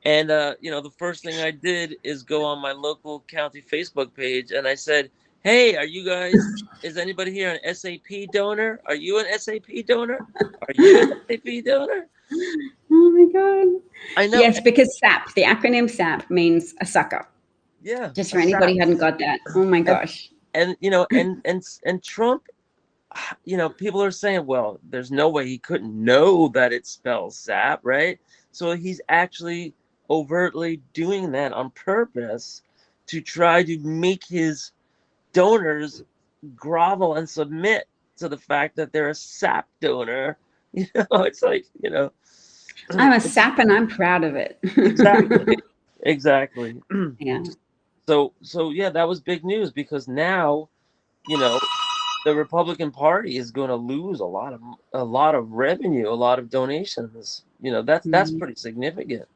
S4: And the first thing I did is go on my local county Facebook page, and I said, "Hey, are you guys? Is anybody here an SAP donor? Are you an SAP donor? Are you an SAP donor?"
S2: Oh my God!
S4: I know.
S2: Yes, because SAP, the acronym SAP, means a sucker.
S4: Yeah.
S2: Just for anybody who hadn't got that. Oh my gosh.
S4: And Trump, people are saying, well, there's no way he couldn't know that it spells SAP, right? So he's actually overtly doing that on purpose to try to make his donors grovel and submit to the fact that they're a SAP donor. It's like,
S2: I'm a SAP and I'm proud of it.
S4: Exactly.
S2: Yeah.
S4: So yeah, that was big news, because now, the Republican Party is going to lose a lot of revenue, a lot of donations. That's pretty significant.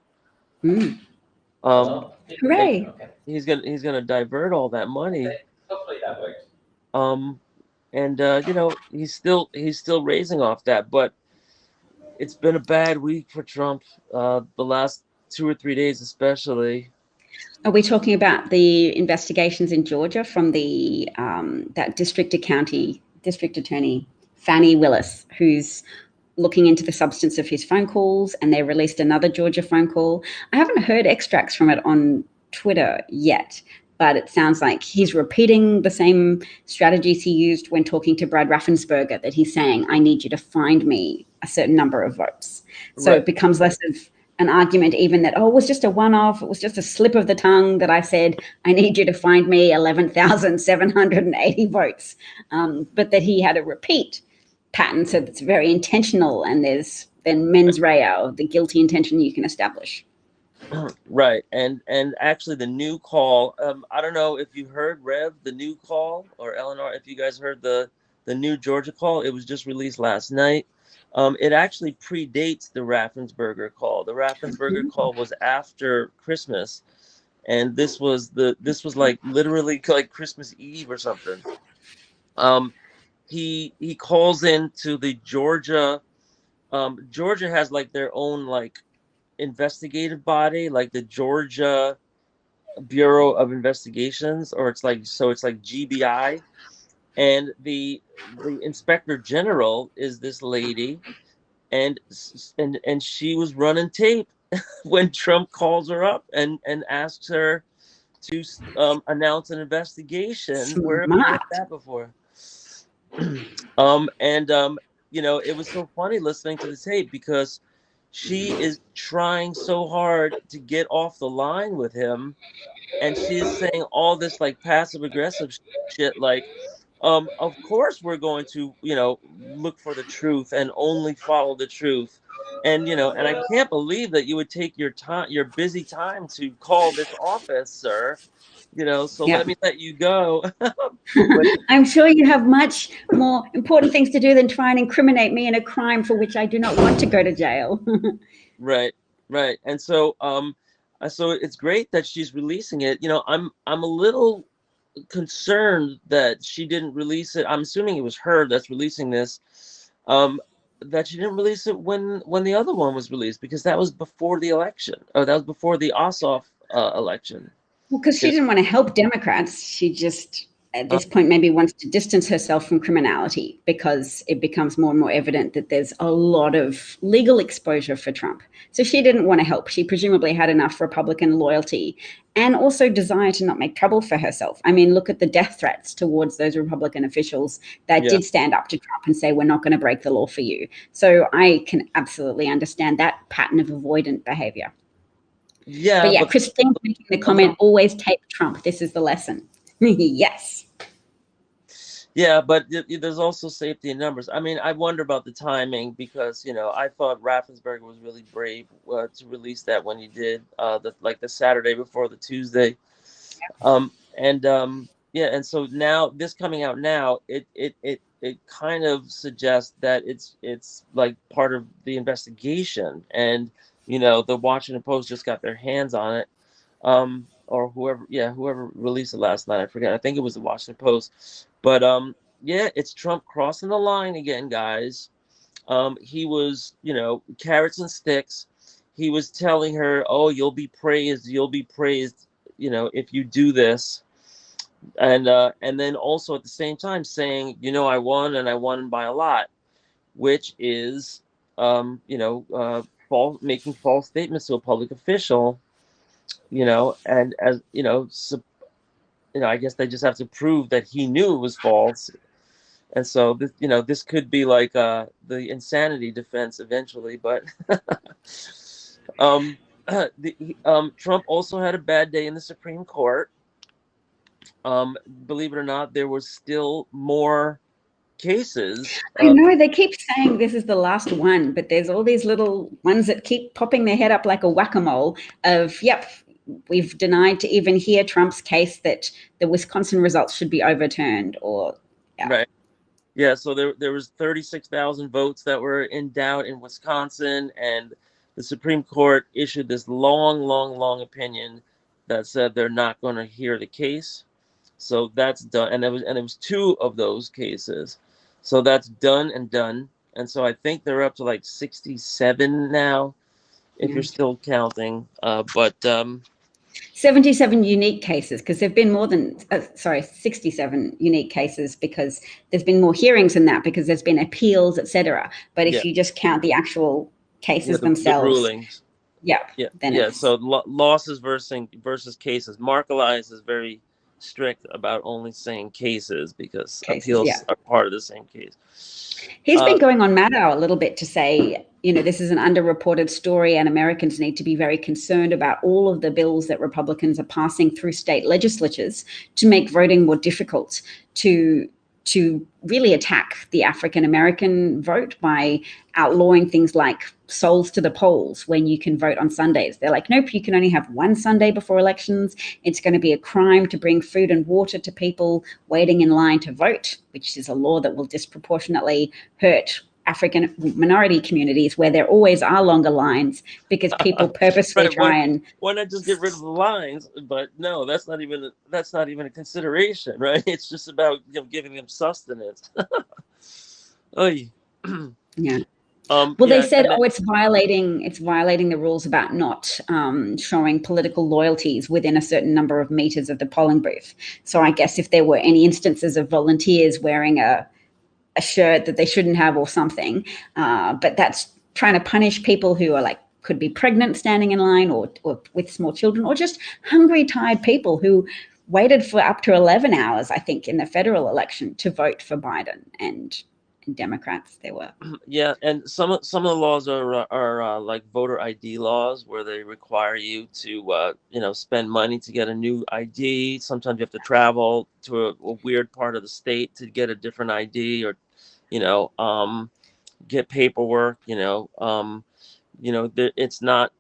S2: Hooray!
S4: He's gonna divert all that money.
S1: Hopefully that works.
S4: And he's still raising off that, but it's been a bad week for Trump. The last 2 or 3 days, especially.
S2: Are we talking about the investigations in Georgia from the that district attorney Fannie Willis, who's looking into the substance of his phone calls, and they released another Georgia phone call. I haven't heard extracts from it on Twitter yet, but it sounds like he's repeating the same strategies he used when talking to Brad Raffensperger, that he's saying, I need you to find me a certain number of votes. So It becomes less of an argument even that, it was just a one-off, it was just a slip of the tongue that I said, I need you to find me 11,780 votes, but that he had a repeat pattern, so that's very intentional, and there's then mens rea, or the guilty intention you can establish.
S4: Right, and actually the new call, I don't know if you heard, Rev, the new call, or Eleanor, if you guys heard the new Georgia call. It was just released last night. It actually predates the Raffensperger call. The Raffensperger call was after Christmas, and this was like literally like Christmas Eve or something. He calls into the Georgia. Georgia has like their own like investigative body, like the Georgia Bureau of Investigations, or it's like GBI. And the inspector general is this lady, and she was running tape when Trump calls her up and asks her to announce an investigation. Where have you heard that before? It was so funny listening to the tape, because she is trying so hard to get off the line with him, and she's saying all this like passive aggressive shit, like, of course we're going to, look for the truth and only follow the truth. And, and I can't believe that you would take your busy time to call this office, sir. Let me let you go.
S2: I'm sure you have much more important things to do than try and incriminate me in a crime for which I do not want to go to jail.
S4: Right. And so it's great that she's releasing it. I'm a little concerned that she didn't release it. I'm assuming it was her that's releasing this. That she didn't release it when the other one was released, because that was before the election, or that was before the Ossoff election.
S2: Well, because she didn't want to help Democrats. She just, at this point, maybe wants to distance herself from criminality, because it becomes more and more evident that there's a lot of legal exposure for Trump. So she didn't want to help. She presumably had enough Republican loyalty and also desire to not make trouble for herself. I mean, look at the death threats towards those Republican officials that did stand up to Trump and say, we're not going to break the law for you. So I can absolutely understand that pattern of avoidant behavior.
S4: Yeah,
S2: but Christine making the comment, always tape Trump. This is the lesson. Yes.
S4: Yeah, but there's also safety in numbers. I mean, I wonder about the timing because I thought Raffensperger was really brave to release that when he did, the Saturday before the Tuesday, yeah, and so now this coming out now, it kind of suggests that it's like part of the investigation, and the Washington Post just got their hands on it, or whoever released it last night, I forget. I think it was the Washington Post, but yeah, it's Trump crossing the line again, guys. He was, carrots and sticks. He was telling her, "Oh, you'll be praised, if you do this," and then also at the same time saying, "I won, and I won by a lot," which is, making false statements to a public official, and as I guess they just have to prove that he knew it was false. And so this could be like the insanity defense eventually, but Trump also had a bad day in the Supreme Court. Believe it or not, there was still more cases.
S2: I know they keep saying this is the last one, but there's all these little ones that keep popping their head up like a whack-a-mole of, yep, we've denied to even hear Trump's case that the Wisconsin results should be overturned, or
S4: Right. Yeah, so there was 36,000 votes that were in doubt in Wisconsin, and the Supreme Court issued this long opinion that said they're not going to hear the case. So that's done, and it was two of those cases. So that's done and done. And so I think they're up to like 67 now, if you're still counting. But
S2: 77 unique cases, because there've been more than 67 unique cases, because there's been more hearings than that, because there's been appeals, etc. But if you just count the actual cases themselves,
S4: the rulings,
S2: then
S4: so losses versus cases. Mark Elias is very strict about only saying cases because appeals are part of the same case.
S2: He's been going on Maddow a little bit to say, this is an underreported story, and Americans need to be very concerned about all of the bills that Republicans are passing through state legislatures to make voting more difficult, to really attack the African American vote by outlawing things like souls to the polls when you can vote on Sundays. They're like, nope, you can only have one Sunday before elections. It's going to be a crime to bring food and water to people waiting in line to vote, which is a law that will disproportionately hurt African minority communities where there always are longer lines because people purposely try and...
S4: Why not just get rid of the lines? But no, that's not even a consideration, right? It's just about giving them sustenance.
S2: Yeah. They said, it's violating the rules about not showing political loyalties within a certain number of meters of the polling booth. So I guess if there were any instances of volunteers wearing a shirt that they shouldn't have or something, but that's trying to punish people who are could be pregnant standing in line, or with small children, or just hungry, tired people who waited for up to 11 hours, I think, in the federal election to vote for Biden and Democrats. There were.
S4: Yeah, and some of the laws are like voter ID laws, where they require you to spend money to get a new ID. Sometimes you have to travel to a weird part of the state to get a different ID, or get paperwork. It's not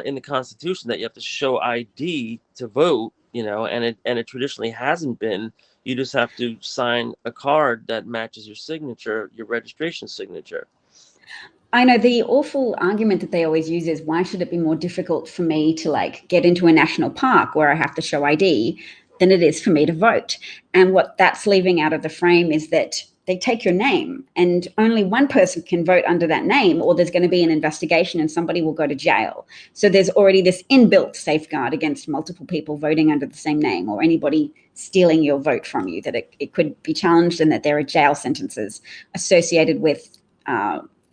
S4: in the Constitution that you have to show ID to vote. And it traditionally hasn't been. You just have to sign a card that matches your signature, your registration signature.
S2: I know the awful argument that they always use is, why should it be more difficult for me to get into a national park where I have to show ID than it is for me to vote? And what that's leaving out of the frame is that they take your name and only one person can vote under that name, or there's going to be an investigation and somebody will go to jail. So there's already this inbuilt safeguard against multiple people voting under the same name, or anybody stealing your vote from you, that it could be challenged, and that there are jail sentences associated with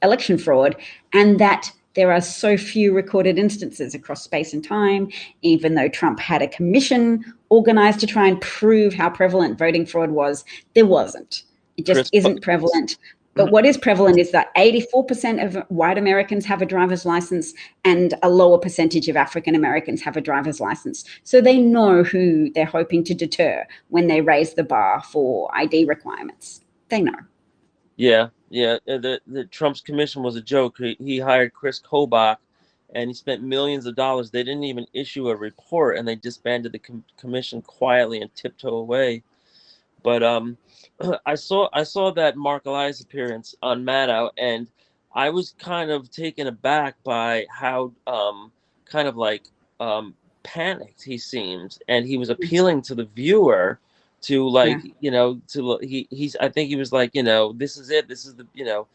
S2: election fraud, and that there are so few recorded instances across space and time. Even though Trump had a commission organized to try and prove how prevalent voting fraud was, there wasn't. It just isn't prevalent. But what is prevalent is that 84% of white Americans have a driver's license and a lower percentage of African Americans have a driver's license. So they know who they're hoping to deter when they raise the bar for ID requirements. They know.
S4: Yeah. The Trump's commission was a joke. He hired Chris Kobach, and he spent millions of dollars. They didn't even issue a report, and they disbanded the commission quietly and tiptoe away. But I saw that Mark Elias appearance on Maddow, and I was kind of taken aback by how kind of like panicked he seemed, and he was appealing to the viewer to like he's I think he was like, this is it, this is the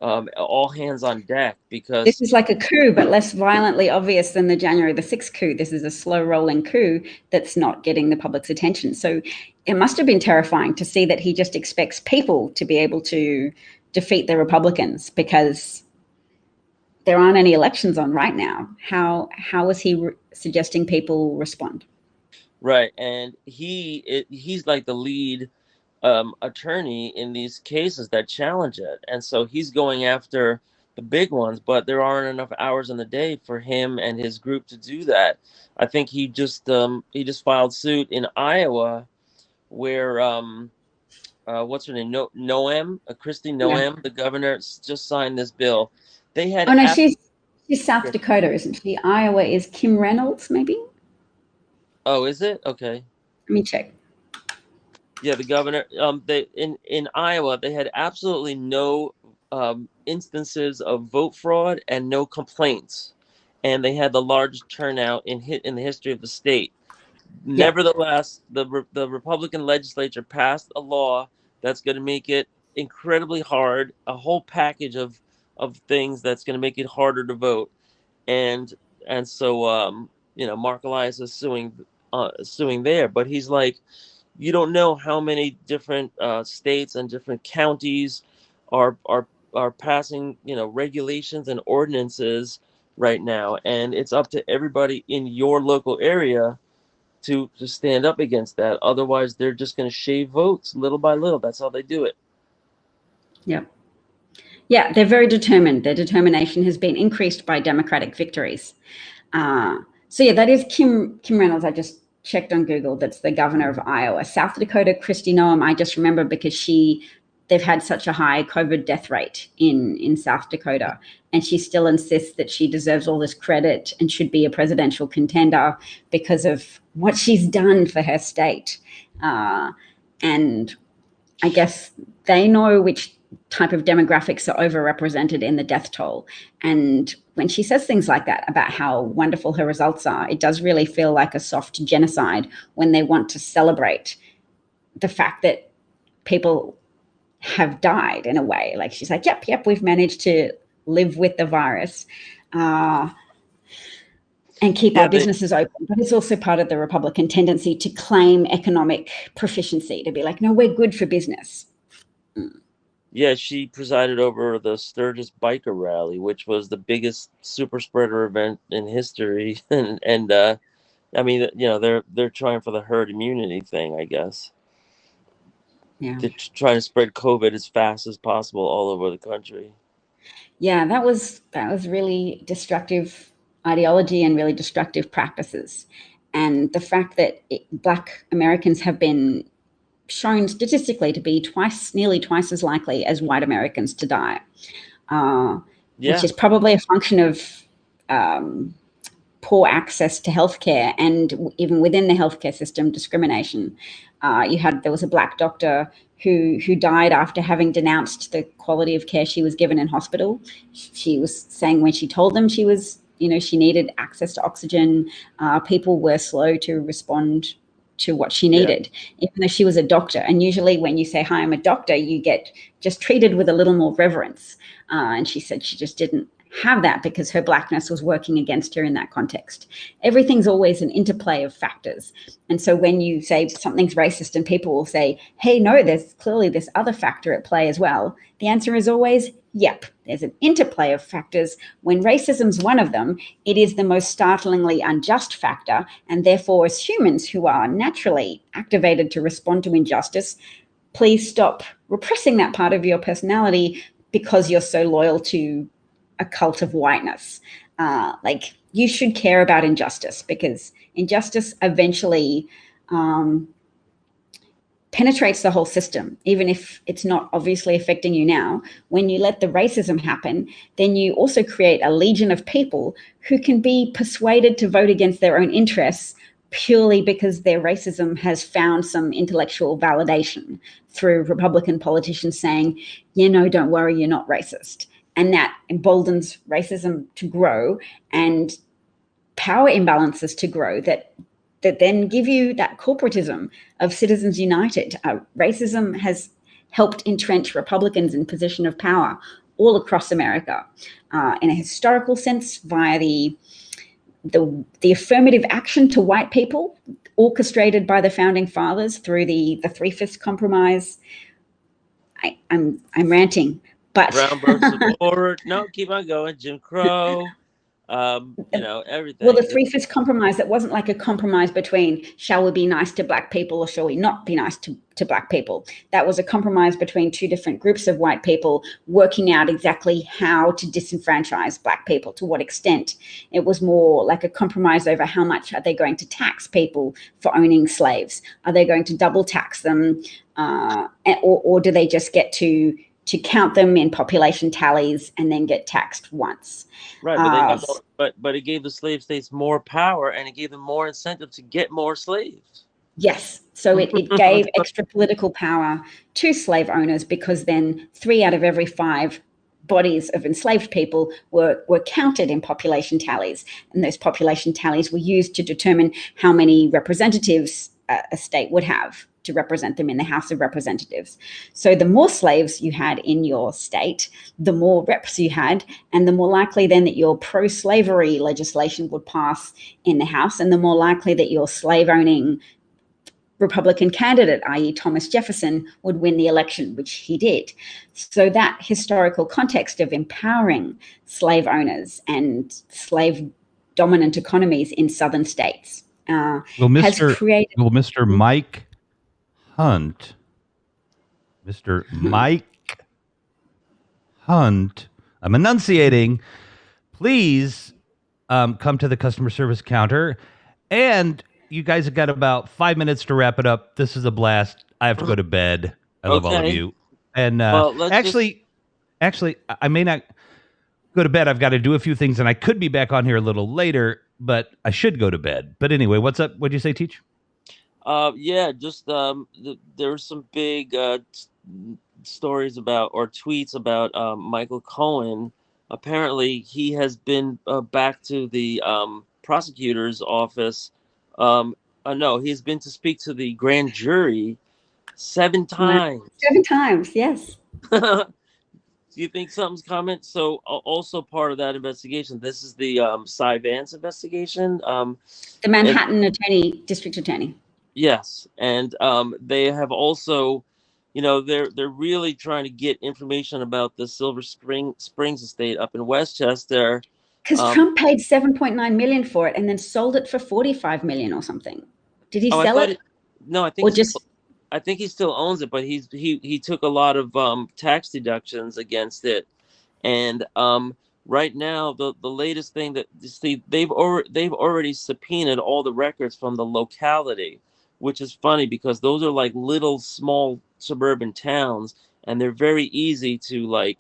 S4: all hands on deck, because
S2: this is like a coup, but less violently obvious than the January the 6th coup. This is a slow rolling coup that's not getting the public's attention. So it must have been terrifying to see that he just expects people to be able to defeat the Republicans because there aren't any elections on right now. How is he suggesting people respond?
S4: Right, and he's like the lead attorney in these cases that challenge it, and so he's going after the big ones, but there aren't enough hours in the day for him and his group to do that. I think he just filed suit in Iowa, where what's her name, Noem, Kristi Noem, the governor, just signed this bill. They had
S2: she's South Dakota, isn't she? Iowa is Kim Reynolds, maybe.
S4: Oh, is it? Okay,
S2: let me check.
S4: Yeah, the governor. They in Iowa, they had absolutely no instances of vote fraud and no complaints, and they had the largest turnout in the history of the state. Yeah. Nevertheless, the Republican legislature passed a law that's going to make it incredibly hard, a whole package of things that's going to make it harder to vote, and so Mark Elias is suing there, but he's like, you don't know how many different states and different counties are passing regulations and ordinances right now, and it's up to everybody in your local area to stand up against that. Otherwise, they're just going to shave votes little by little. That's how they do it.
S2: Yeah, they're very determined. Their determination has been increased by Democratic victories. So yeah, that is Kim Reynolds. I just checked on Google. That's the governor of Iowa. South Dakota, Kristi Noem, I just remember because they've had such a high COVID death rate in South Dakota, and she still insists that she deserves all this credit and should be a presidential contender because of what she's done for her state. And I guess they know which type of demographics are overrepresented in the death toll. And when she says things like that about how wonderful her results are, it does really feel like a soft genocide when they want to celebrate the fact that people have died in a way. Like she's like, yep, we've managed to live with the virus and keep our businesses open. But it's also part of the Republican tendency to claim economic proficiency, to be like, no, we're good for business.
S4: Yeah, she presided over the Sturgis Biker Rally, which was the biggest super spreader event in history, and I mean, they're trying for the herd immunity thing, I guess.
S2: Yeah,
S4: they're trying to spread COVID as fast as possible all over the country.
S2: Yeah, that was really destructive ideology and really destructive practices, and the fact that Black Americans have been shown statistically to be nearly twice as likely as white Americans to die, which is probably a function of poor access to healthcare, and even within the healthcare system, discrimination. There was a Black doctor who died after having denounced the quality of care she was given in hospital. She was saying when she told them she needed access to oxygen, people were slow to respond to what she needed, even though she was a doctor. And usually when you say, hi, I'm a doctor, you get just treated with a little more reverence. And she said she just didn't have that because her Blackness was working against her in that context. Everything's always an interplay of factors. And so when you say something's racist and people will say, hey, no, there's clearly this other factor at play as well, the answer is always, yep, there's an interplay of factors. When racism's one of them, it is the most startlingly unjust factor. And therefore, as humans who are naturally activated to respond to injustice, please stop repressing that part of your personality because you're so loyal to a cult of whiteness. Like, you should care about injustice, because injustice eventually penetrates the whole system, even if it's not obviously affecting you now. When you let the racism happen, then you also create a legion of people who can be persuaded to vote against their own interests purely because their racism has found some intellectual validation through Republican politicians saying, don't worry, you're not racist. And that emboldens racism to grow and power imbalances to grow that then give you that corporatism of Citizens United. Racism has helped entrench Republicans in position of power all across America, in a historical sense via the affirmative action to white people orchestrated by the founding fathers through the Three-Fifths Compromise. I'm ranting, but
S4: Brown versus Board. No, keep on going. Jim Crow. Everything.
S2: Well, the Three-Fifths Compromise, that wasn't like a compromise between shall we be nice to black people or shall we not be nice to black people. That was a compromise between two different groups of white people working out exactly how to disenfranchise black people, to what extent. It was more like a compromise over how much are they going to tax people for owning slaves. Are they going to double tax them, or do they just get to count them in population tallies and then get taxed once?
S4: Right, but it gave the slave states more power, and it gave them more incentive to get more slaves.
S2: Yes, so it gave extra political power to slave owners, because then 3 out of every 5 bodies of enslaved people were counted in population tallies, and those population tallies were used to determine how many representatives a state would have to represent them in the House of Representatives. So the more slaves you had in your state, the more reps you had, and the more likely then that your pro-slavery legislation would pass in the House, and the more likely that your slave-owning Republican candidate, i.e. Thomas Jefferson, would win the election, which he did. So that historical context of empowering slave owners and slave-dominant economies in southern states has created...
S1: Will Mr. Mike Hunt, Mr. Mike Hunt, I'm enunciating, please come to the customer service counter. And you guys have got about 5 minutes to wrap it up. This is a blast. I have to go to bed. I love all of you. And actually, I may not go to bed. I've got to do a few things, and I could be back on here a little later, but I should go to bed. But anyway, what's up? What'd you say, Teach?
S4: There's some big stories about, or tweets about Michael Cohen. Apparently, he has been back to the prosecutor's office. No, he's been to speak to the grand jury 7 times.
S2: 7 times, yes.
S4: Do you think something's coming? So also part of that investigation, this is the Cy Vance investigation.
S2: The Manhattan district attorney.
S4: Yes, and they have also, they're really trying to get information about the Silver Springs estate up in Westchester.
S2: Because Trump paid $7.9 million for it and then sold it for $45 million or something. Did he sell it?
S4: No, I think he still owns it, but he took a lot of tax deductions against it, and right now the latest thing that they've already subpoenaed all the records from the locality, which is funny because those are like little small suburban towns, and they're very easy to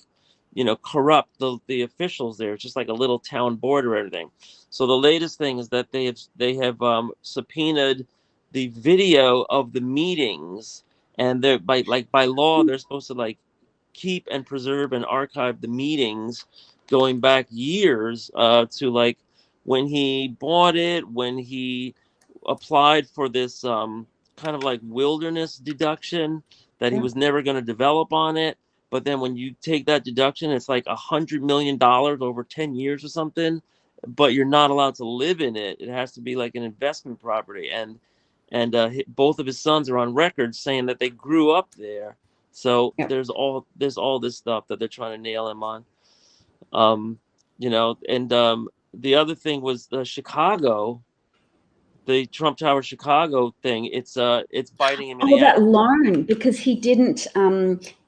S4: corrupt the officials there. It's just like a little town board or everything. So the latest thing is that they have subpoenaed the video of the meetings, and they're by law they're supposed to keep and preserve and archive the meetings going back years to when he bought it, when he applied for this kind of wilderness deduction that he was never going to develop on it. But then when you take that deduction, it's like $100 million over 10 years or something, but you're not allowed to live in it. It has to be like an investment property. And both of his sons are on record saying that they grew up there. So there's all this stuff that they're trying to nail him on. The other thing was Chicago, the Trump Tower Chicago thing. It's biting him in the ass.
S2: That loan, because he didn't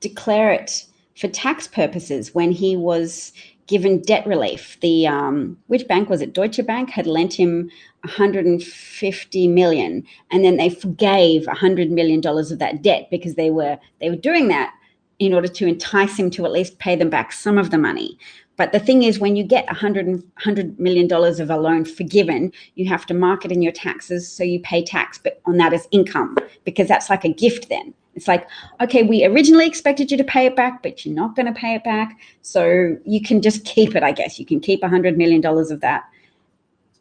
S2: declare it for tax purposes when he was given debt relief. The which bank was it? Deutsche Bank had lent him 150 million, and then they forgave $100 million of that debt because they were doing that in order to entice him to at least pay them back some of the money. But the thing is, when you get $100 million of a loan forgiven, you have to mark it in your taxes, so you pay tax on that as income, because that's like a gift then. It's like, okay, we originally expected you to pay it back, but you're not going to pay it back, so you can just keep it, I guess. You can keep $100 million of that.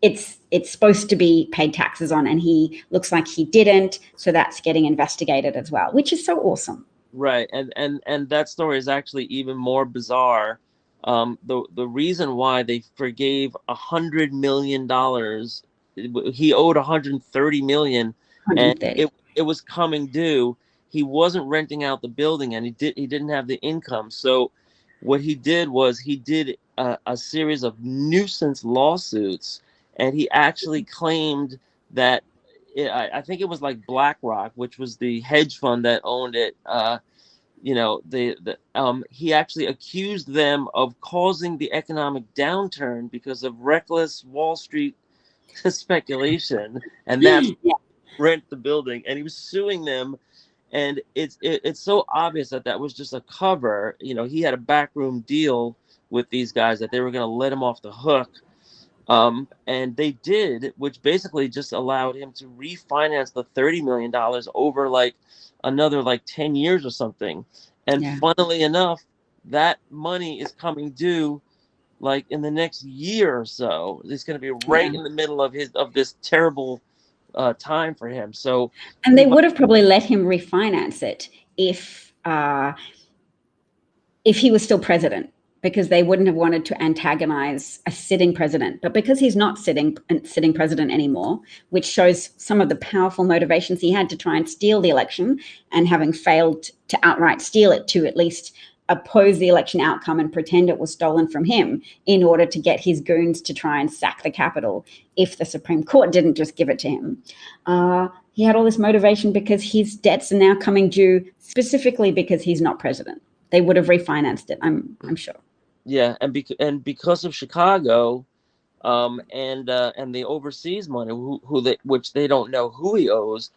S2: It's supposed to be paid taxes on, and he looks like he didn't, so that's getting investigated as well, which is so awesome.
S4: Right, and that story is actually even more bizarre. The reason why they forgave $100 million, he owed $130 million, and it was coming due. He wasn't renting out the building, and he didn't have the income. So what he did was he did a series of nuisance lawsuits, and he actually claimed that I think it was like BlackRock, which was the hedge fund that owned it. He actually accused them of causing the economic downturn because of reckless Wall Street speculation, and that's rent the building. And he was suing them, and it's so obvious that was just a cover. He had a backroom deal with these guys that they were going to let him off the hook, and they did, which basically just allowed him to refinance the $30 million over like another 10 years or something. And funnily enough, that money is coming due like in the next year or so. It's going to be right in the middle of this terrible time for him. So,
S2: and they would have probably let him refinance it if he was still president, because they wouldn't have wanted to antagonize a sitting president. But because he's not sitting president anymore, which shows some of the powerful motivations he had to try and steal the election, and having failed to outright steal it, to at least oppose the election outcome and pretend it was stolen from him in order to get his goons to try and sack the Capitol if the Supreme Court didn't just give it to him. He had all this motivation because his debts are now coming due, specifically because he's not president. They would have refinanced it, I'm sure.
S4: Yeah, and because of Chicago, and the overseas money, which they don't know who he owes,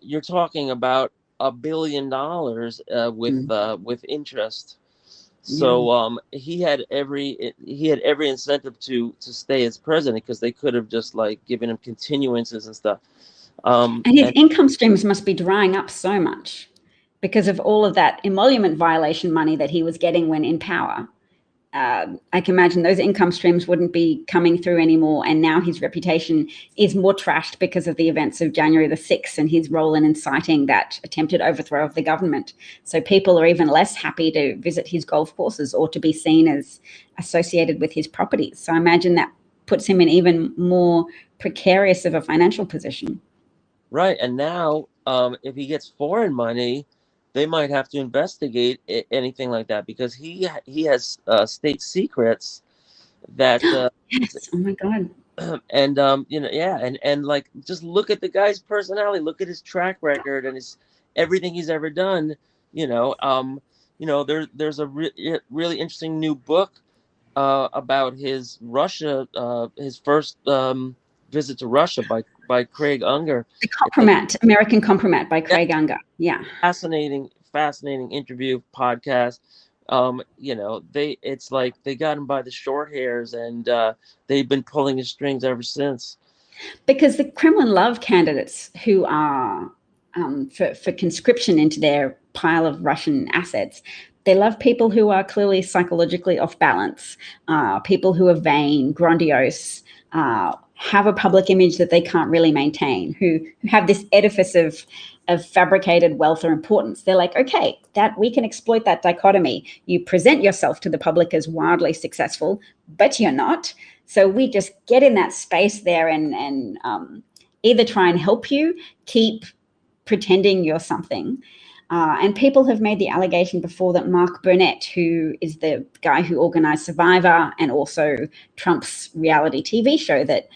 S4: you're talking about $1 billion with interest. So he had every incentive to stay as president, because they could have just given him continuances and stuff.
S2: And his income streams must be drying up so much because of all of that emolument violation money that he was getting when in power. I can imagine those income streams wouldn't be coming through anymore. And now his reputation is more trashed because of the events of January the 6th and his role in inciting that attempted overthrow of the government. So people are even less happy to visit his golf courses or to be seen as associated with his properties. So I imagine that puts him in even more precarious of a financial position.
S4: Right. And now if he gets foreign money, they might have to investigate anything like that, because he has state secrets that
S2: yes. Oh my God.
S4: And just look at the guy's personality, look at his track record and everything he's ever done. There's a really interesting new book about his Russia, his first visit to Russia by Craig Unger.
S2: The Compromat, American Compromat by Craig Unger. Yeah.
S4: Fascinating interview podcast. It's like they got him by the short hairs, and they've been pulling his strings ever since.
S2: Because the Kremlin love candidates who are for conscription into their pile of Russian assets. They love people who are clearly psychologically off balance, people who are vain, grandiose, have a public image that they can't really maintain, who have this edifice of fabricated wealth or importance. They're like, okay, that we can exploit that dichotomy. You present yourself to the public as wildly successful, but you're not. So we just get in that space there and either try and help you keep pretending you're something. And people have made the allegation before that Mark Burnett, who is the guy who organized Survivor and also Trump's reality TV show, that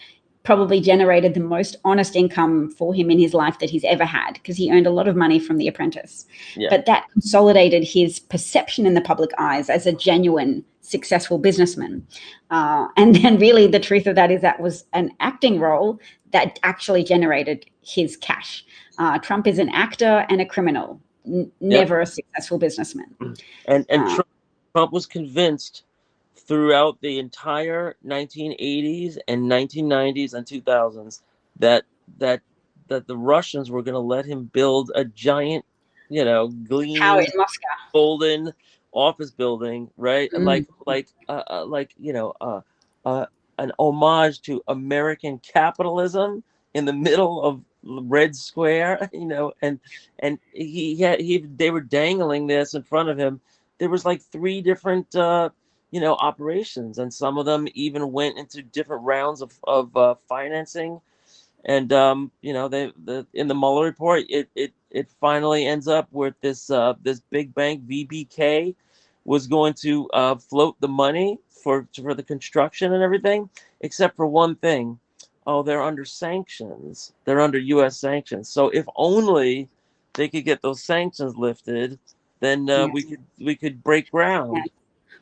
S2: probably generated the most honest income for him in his life that he's ever had, because he earned a lot of money from The Apprentice.
S4: Yeah.
S2: But that consolidated his perception in the public eyes as a genuine, successful businessman. And then really the truth of that is that was an acting role that actually generated his cash. Trump is an actor and a criminal, never a successful businessman.
S4: And Trump was convinced throughout the entire 1980s and 1990s and 2000s that the Russians were going to let him build a giant, gleaming golden office building, right? Like an homage to American capitalism in the middle of Red Square, and they were dangling this in front of him. There was like 3 different operations, and some of them even went into different rounds of financing. And in the Mueller report, it finally ends up with this big bank VBK was going to float the money for the construction and everything, except for one thing. Oh, they're under sanctions. They're under U.S. sanctions. So if only they could get those sanctions lifted, then we could break ground.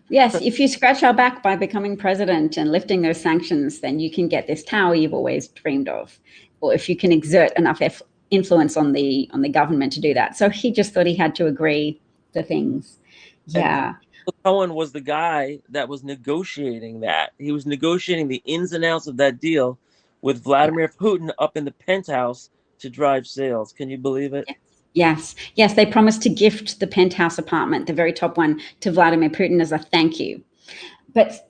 S2: Yes, if you scratch our back by becoming president and lifting those sanctions, then you can get this tower you've always dreamed of. Or if you can exert enough influence on the government to do that. So he just thought he had to agree to things. Yeah.
S4: And Cohen was the guy that was negotiating that. He was negotiating the ins and outs of that deal with Vladimir Putin up in the penthouse to drive sales. Can you believe it?
S2: Yes. They promised to gift the penthouse apartment, the very top one, to Vladimir Putin as a thank you. But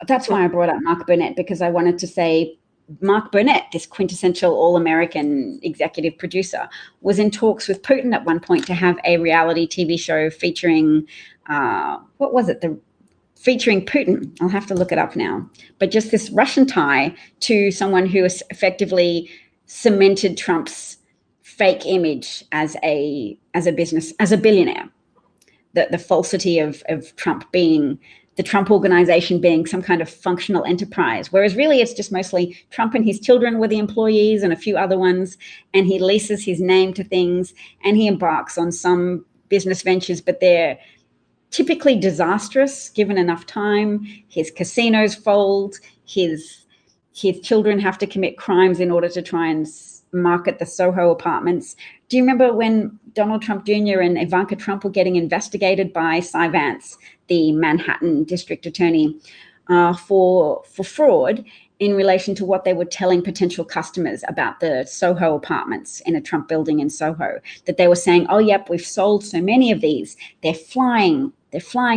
S2: that's why I brought up Mark Burnett, because I wanted to say Mark Burnett, this quintessential all-American executive producer, was in talks with Putin at one point to have a reality TV show featuring, featuring Putin. I'll have to look it up now. But just this Russian tie to someone who has effectively cemented Trump's fake image as a billionaire. The falsity of Trump being, the Trump organization being some kind of functional enterprise, whereas really it's just mostly Trump and his children were the employees and a few other ones, and he leases his name to things and he embarks on some business ventures, but they're typically disastrous given enough time. His casinos fold, his children have to commit crimes in order to try and market the Soho apartments. Do you remember when Donald Trump Jr. and Ivanka Trump were getting investigated by Cy Vance, the Manhattan district attorney, for fraud in relation to what they were telling potential customers about the Soho apartments in a Trump building in Soho, that they were saying, oh, yep, we've sold so many of these. They're flying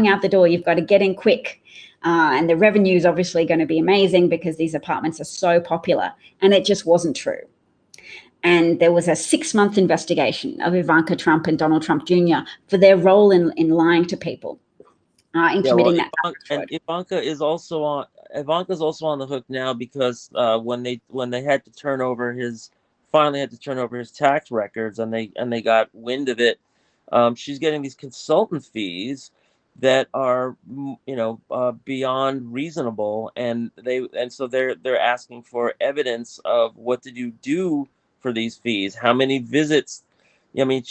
S2: out the door. You've got to get in quick. And the revenue is obviously going to be amazing because these apartments are so popular. And it just wasn't true. And there was a 6-month investigation of Ivanka Trump and Donald Trump Jr. for their role in lying to people, in committing that.
S4: And Ivanka's also on the hook now because when they had to turn over his tax records and they got wind of it, she's getting these consultant fees that are beyond reasonable, and so they're asking for evidence of what did you do for these fees, how many visits. I mean,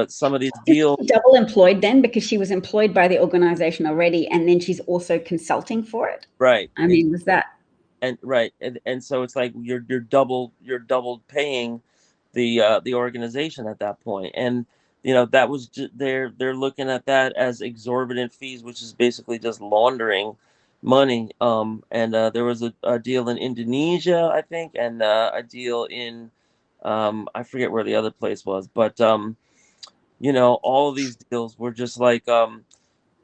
S4: some of these deals.
S2: Is she double employed then, because she was employed by the organization already, and then she's also consulting for it.
S4: Right.
S2: I mean, was that?
S4: And right, and so it's like you're double paying the organization at that point, and that was they're looking at that as exorbitant fees, which is basically just laundering money. And there was a deal in Indonesia, I think, and a deal in I forget where the other place was, but all of these deals were just like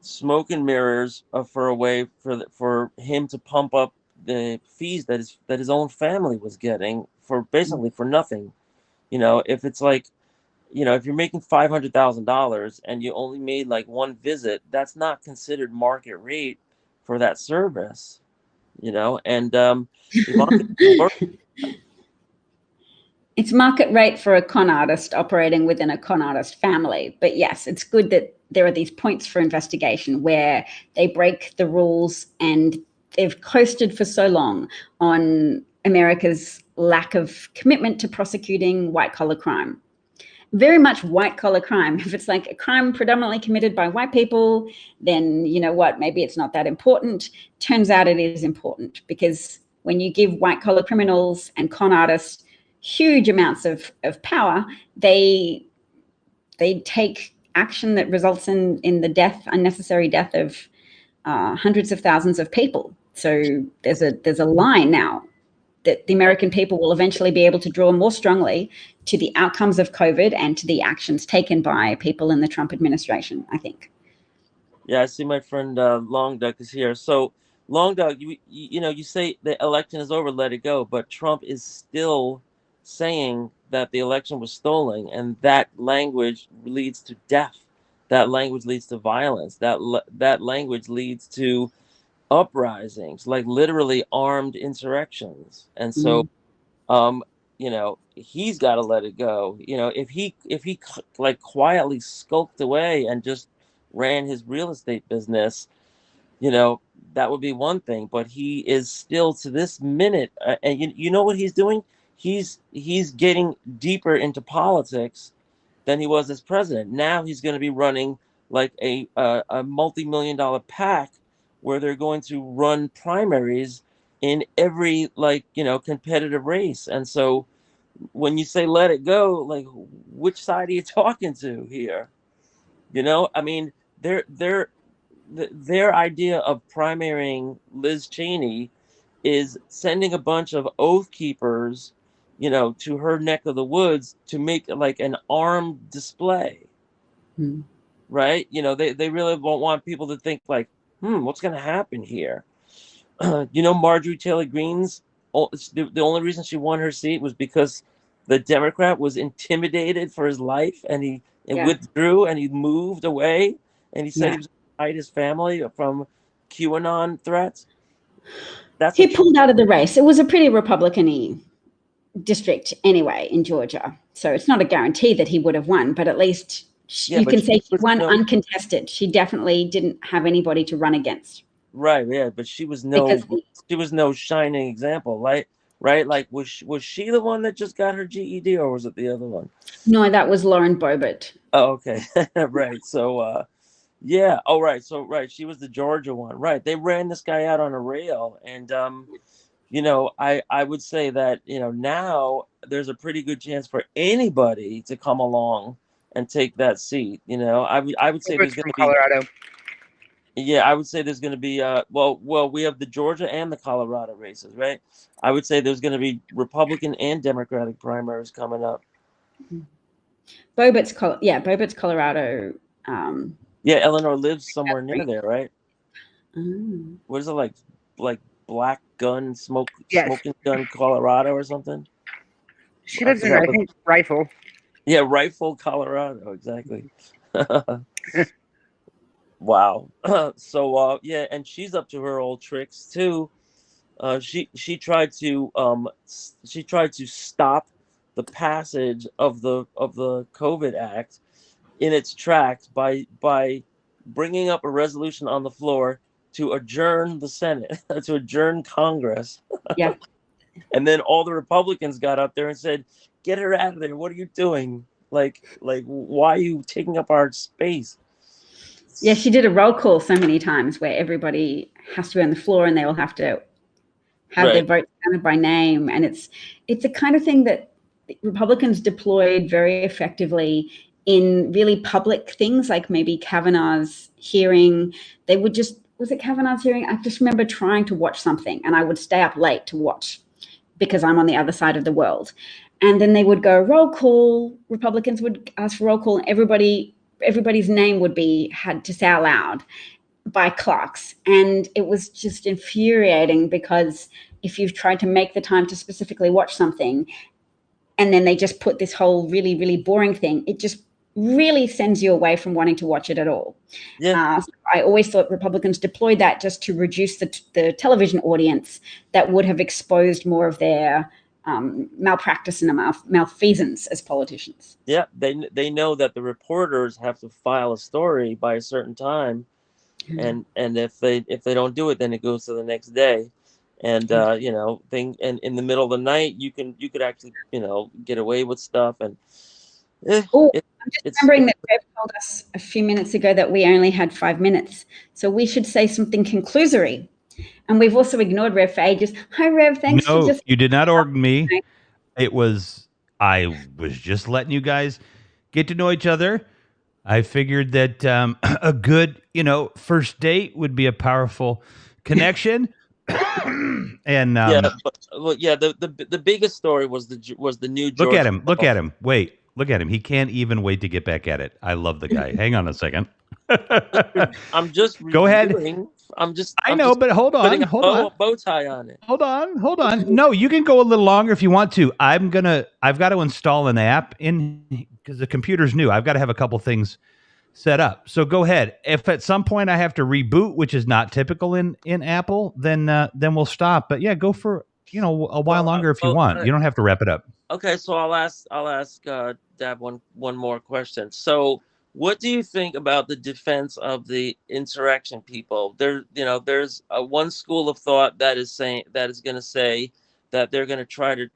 S4: smoke and mirrors for a way for him to pump up the fees that his own family was getting for basically for nothing. If it's like, if you're making $500,000 and you only made like one visit, that's not considered market rate for that service. And
S2: it's market rate for a con artist operating within a con artist family. But yes, it's good that there are these points for investigation where they break the rules, and they've coasted for so long on America's lack of commitment to prosecuting white-collar crime. Very much white-collar crime. If it's like a crime predominantly committed by white people, then you know what, maybe it's not that important. Turns out it is important, because when you give white-collar criminals and con artists huge amounts of power, they take action that results in the unnecessary death of hundreds of thousands of people. So there's a line now that the American people will eventually be able to draw more strongly to the outcomes of COVID and to the actions taken by people in the Trump administration, I think.
S4: Yeah, I see my friend Long Duck is here. So, Long Duck, you say the election is over, let it go, but Trump is still saying that the election was stolen, and that language leads to death. That language leads to violence. That language leads to uprisings, like literally armed insurrections. And so, he's got to let it go. If he like quietly skulked away and just ran his real estate business, that would be one thing. But he is still, to this minute, and you know what he's doing? He's getting deeper into politics than he was as president. Now he's going to be running like a multi-million-dollar PAC, where they're going to run primaries in every competitive race. And so when you say let it go, like, which side are you talking to here? I mean, their idea of primarying Liz Cheney is sending a bunch of oath keepers, to her neck of the woods to make like an armed display. Right? They really won't want people to think like, what's going to happen here? Marjorie Taylor Greene's, the only reason she won her seat was because the Democrat was intimidated for his life, and he withdrew, and he moved away, and he said he was going to hide his family from QAnon threats.
S2: He pulled out of the race. It was a pretty Republican-y district anyway in Georgia, so it's not a guarantee that he would have won, but at least you can say she won uncontested. She definitely didn't have anybody to run against.
S4: Right, yeah, but she was no shining example, right? Like, was she the one that just got her GED, or was it the other one?
S2: No, that was Lauren Boebert.
S4: Oh, okay. Right. So, yeah. Oh, right. So, right. She was the Georgia one. Right. They ran this guy out on a rail. And, I would say that, now there's a pretty good chance for anybody to come along and take that seat. I would say there's going to be
S3: Colorado.
S4: Yeah, I would say there's going to be well, we have the Georgia and the Colorado races, right? I would say there's going to be Republican and Democratic primaries coming up.
S2: Boebert's Colorado.
S4: Yeah, Eleanor lives somewhere near there, right? What is it, like Black Gun Smoking Gun, Colorado, or something?
S3: She lives in, I think, Rifle.
S4: Yeah, Rifle, Colorado, exactly. Wow. So yeah, and she's up to her old tricks too. She tried to stop the passage of the COVID Act in its tracks by bringing up a resolution on the floor to adjourn the Senate, to adjourn Congress.
S2: Yeah.
S4: And then all the Republicans got up there and said, "Get her out of there! What are you doing? Like, why are you taking up our space?"
S2: Yeah, she did a roll call so many times where everybody has to be on the floor and they all have to have their votes counted by name. And it's the kind of thing that Republicans deployed very effectively in really public things, like maybe Kavanaugh's hearing. They would was it Kavanaugh's hearing? I just remember trying to watch something and I would stay up late to watch because I'm on the other side of the world. And then they would go roll call. Republicans would ask for roll call, and everybody's name had to say out loud by clocks. And it was just infuriating, because if you've tried to make the time to specifically watch something and then they just put this whole really, really boring thing, it just really sends you away from wanting to watch it at all.
S4: Yeah.
S2: So I always thought Republicans deployed that just to reduce the television audience that would have exposed more of their malpractice and malfeasance as politicians.
S4: Yeah, they know that the reporters have to file a story by a certain time, and if they don't do it, then it goes to the next day. and and in the middle of the night you could actually get away with stuff, and
S2: Oh,
S4: it,
S2: I'm just
S4: it's
S2: remembering that Bev told us a few minutes ago that we only had 5 minutes. So we should say something conclusory. And we've also ignored Rev for ages. Hi, Rev. Thanks for
S1: No,
S2: just.
S1: you did not organ me. I was just letting you guys get to know each other. I figured that a good, first date would be a powerful connection. And
S4: yeah, but well, yeah, the biggest story was the new
S1: look
S4: George
S1: at him. Look
S4: Floyd.
S1: at him. Wait, look at him. He can't even wait to get back at it. I love the guy. Hang on a second.
S4: I'm just
S1: Go ahead.
S4: reviewing. I'm
S1: I know,
S4: just
S1: but hold
S4: putting
S1: on.
S4: a
S1: Hold on.
S4: bow tie on it.
S1: Hold on. No, you can go a little longer if you want to. I've got to install an app in because the computer's new. I've got to have a couple things set up. So go ahead. If at some point I have to reboot, which is not typical in Apple, then we'll stop. But yeah, go for a while longer if you want. You don't have to wrap it up.
S4: Okay, so I'll ask Dab one more question. So, what do you think about the defense of the insurrection people? There's one school of thought that is going to say that they're going to try to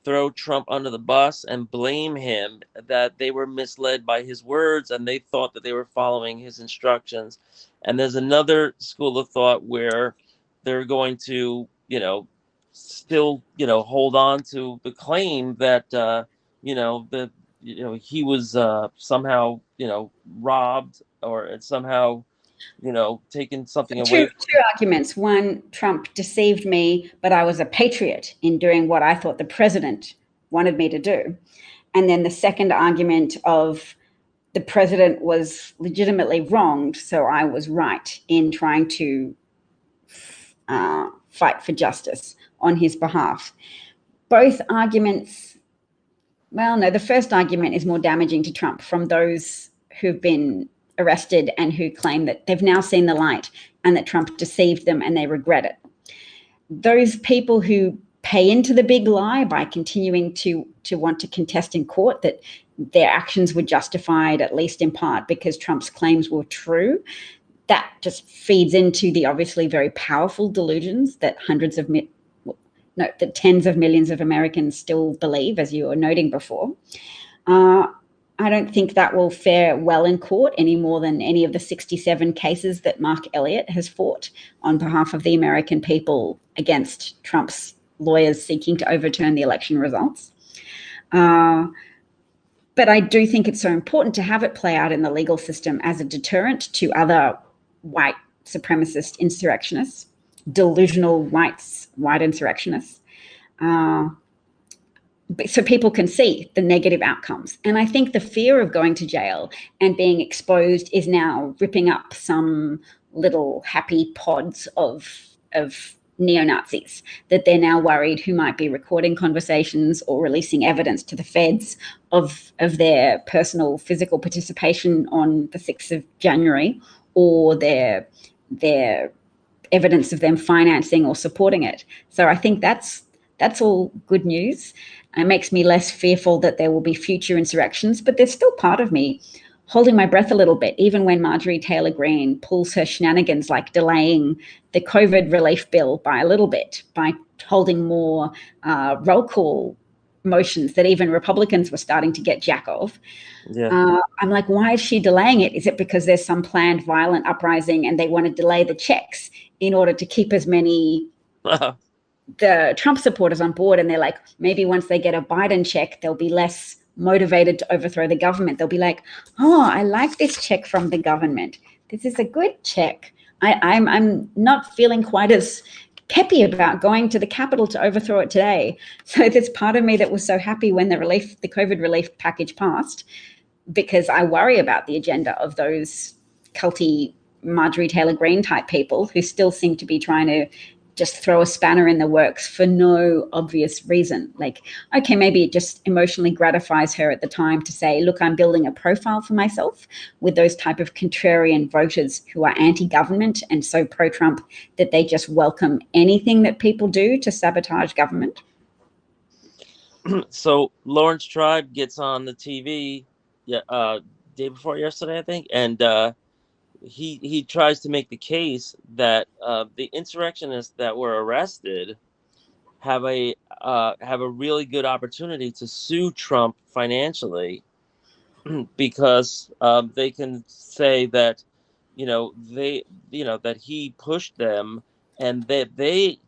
S4: throw Trump under the bus and blame him that they were misled by his words and they thought that they were following his instructions. And there's another school of thought where they're going to still hold on to the claim that he was somehow robbed or somehow taken something away.
S2: Two arguments. One, Trump deceived me, but I was a patriot in doing what I thought the president wanted me to do. And then the second argument of the president was legitimately wronged, so I was right in trying to fight for justice on his behalf. Both arguments, well, no, the first argument is more damaging to Trump from those who've been arrested and who claim that they've now seen the light and that Trump deceived them and they regret it. Those people who pay into the big lie by continuing to want to contest in court that their actions were justified, at least in part, because Trump's claims were true, that just feeds into the obviously very powerful delusions that that tens of millions of Americans still believe, as you were noting before. I don't think that will fare well in court any more than any of the 67 cases that Mark Elliott has fought on behalf of the American people against Trump's lawyers seeking to overturn the election results. But I do think it's so important to have it play out in the legal system as a deterrent to other white supremacist insurrectionists, delusional white insurrectionists, so people can see the negative outcomes. And I think the fear of going to jail and being exposed is now ripping up some little happy pods of neo-Nazis, that they're now worried who might be recording conversations or releasing evidence to the feds of their personal physical participation on the 6th of January or their evidence of them financing or supporting it. So I think that's all good news. It makes me less fearful that there will be future insurrections, but there's still part of me holding my breath a little bit, even when Marjorie Taylor Greene pulls her shenanigans like delaying the COVID relief bill by a little bit, by holding more roll call motions that even Republicans were starting to get jack of.
S4: Yeah.
S2: I'm like, why is she delaying it? Is it because there's some planned violent uprising and they want to delay the checks in order to keep as many the Trump supporters on board? And they're like, maybe once they get a Biden check, they'll be less motivated to overthrow the government. They'll be like, oh, I like this check from the government. This is a good check. I'm not feeling quite as peppy about going to the Capitol to overthrow it today. So there's part of me that was so happy when the COVID relief package passed, because I worry about the agenda of those culty Marjorie Taylor Greene type people who still seem to be trying to just throw a spanner in the works for no obvious reason. Like, okay, maybe it just emotionally gratifies her at the time to say, look, I'm building a profile for myself with those type of contrarian voters who are anti-government and so pro-Trump that they just welcome anything that people do to sabotage government.
S4: So Lawrence Tribe gets on the TV day before yesterday, I think, and he tries to make the case that the insurrectionists that were arrested have a really good opportunity to sue Trump financially because they can say that that he pushed them and that they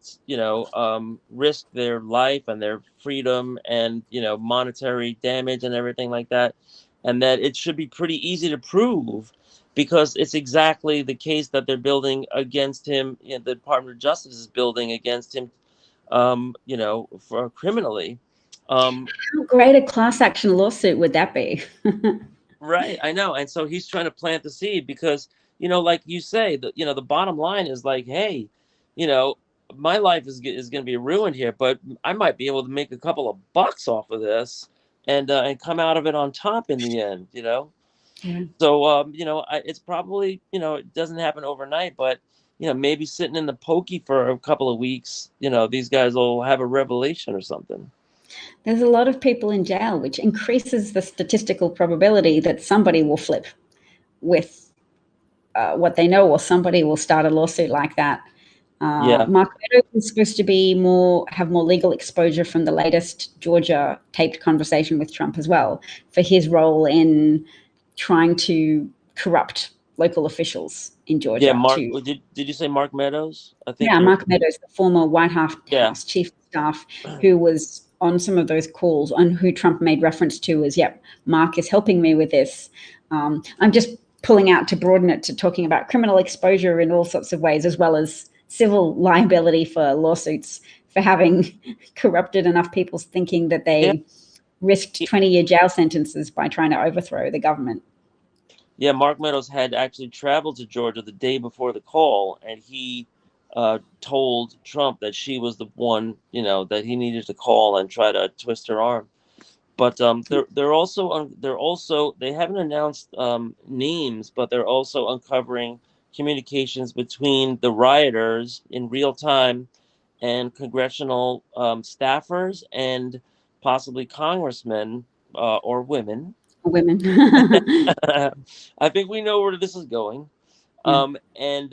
S4: risked their life and their freedom and monetary damage and everything like that, and that it should be pretty easy to prove because it's exactly the case that they're building against him. The Department of Justice is building against him, for criminally.
S2: How great a class action lawsuit would that be?
S4: Right, I know. And so he's trying to plant the seed because, like you say, the bottom line is like, hey, you know, my life is going to be ruined here, but I might be able to make a couple of bucks off of this and come out of it on top in the end.
S2: Yeah.
S4: So, it's probably, it doesn't happen overnight, but, maybe sitting in the pokey for a couple of weeks, these guys will have a revelation or something.
S2: There's a lot of people in jail, which increases the statistical probability that somebody will flip with what they know, or somebody will start a lawsuit like that.
S4: Yeah.
S2: Mark Meadows is supposed to be have more legal exposure from the latest Georgia taped conversation with Trump as well, for his role in trying to corrupt local officials in Georgia.
S4: Yeah, Mark. Did you say Mark Meadows? I think.
S2: Yeah, Mark Meadows, the former White House chief of staff, who was on some of those calls and who Trump made reference to as, yep, Mark is helping me with this. I'm just pulling out to broaden it to talking about criminal exposure in all sorts of ways, as well as civil liability for lawsuits for having corrupted enough people's thinking that they risked 20-year jail sentences by trying to overthrow the government.
S4: Yeah, Mark Meadows had actually traveled to Georgia the day before the call, and he told Trump that she was the one, that he needed to call and try to twist her arm. But they haven't announced names, but they're also uncovering communications between the rioters in real time and congressional staffers and possibly congressmen or women. I think we know where this is going. And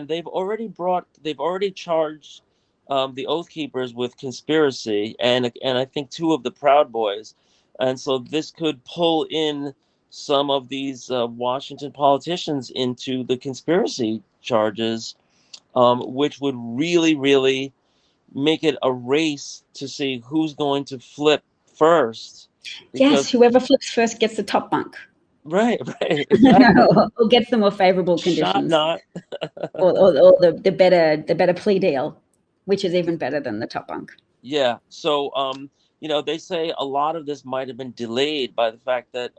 S4: they've already charged the Oath Keepers with conspiracy and I think 2 of the Proud Boys, and so this could pull in some of these Washington politicians into the conspiracy charges, which would really, really make it a race to see who's going to flip first.
S2: Yes, whoever flips first gets the top bunk.
S4: Right. Exactly.
S2: Or gets the more favorable conditions.
S4: Not.
S2: or the better plea deal, which is even better than the top bunk.
S4: Yeah. So they say a lot of this might have been delayed by the fact that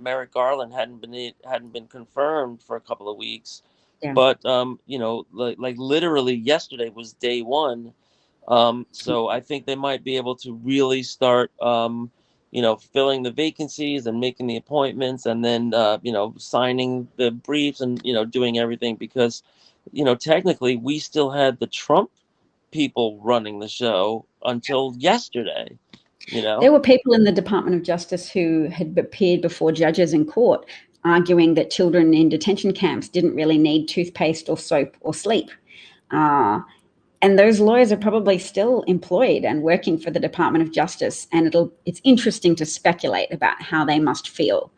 S4: Merrick Garland hadn't been confirmed for a couple of weeks. Yeah. But like literally yesterday was day one. So I think they might be able to really start filling the vacancies and making the appointments and then signing the briefs and doing everything, because technically we still had the Trump people running the show until yesterday.
S2: There were people in the Department of Justice who had appeared before judges in court arguing that children in detention camps didn't really need toothpaste or soap or sleep. And those lawyers are probably still employed and working for the Department of Justice. And it's interesting to speculate about how they must feel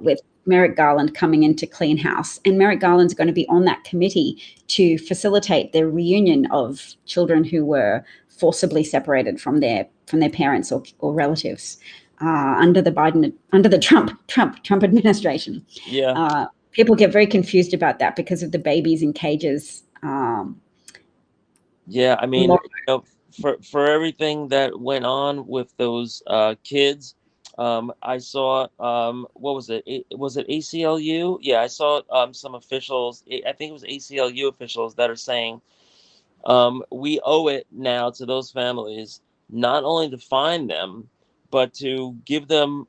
S2: with Merrick Garland coming into Clean House. And Merrick Garland's going to be on that committee to facilitate the reunion of children who were forcibly separated from their parents or relatives under the Trump administration.
S4: Yeah.
S2: People get very confused about that because of the babies in cages.
S4: Yeah, I mean, for everything that went on with those kids, I saw what was it? Was it ACLU? Yeah, I saw some officials. I think it was ACLU officials that are saying we owe it now to those families not only to find them, but to give them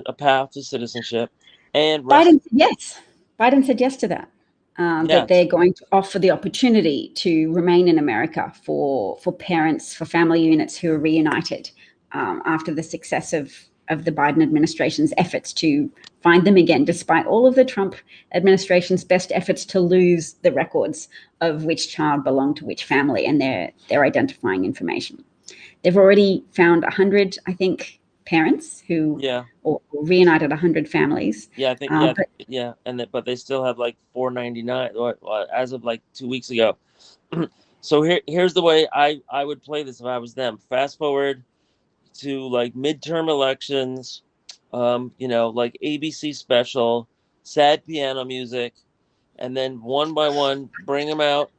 S4: a path to citizenship. And
S2: Biden said yes to that. That they're going to offer the opportunity to remain in America for parents, for family units who are reunited after the success of of the Biden administration's efforts to find them again, despite all of the Trump administration's best efforts to lose the records of which child belonged to which family and their identifying information. They've already found 100, I think, parents who or reunited 100 families.
S4: Yeah, I think but they still have like 499 as of like 2 weeks ago. So here's the way I would play this if I was them. Fast forward to like midterm elections, like ABC special, sad piano music, and then one by one bring them out,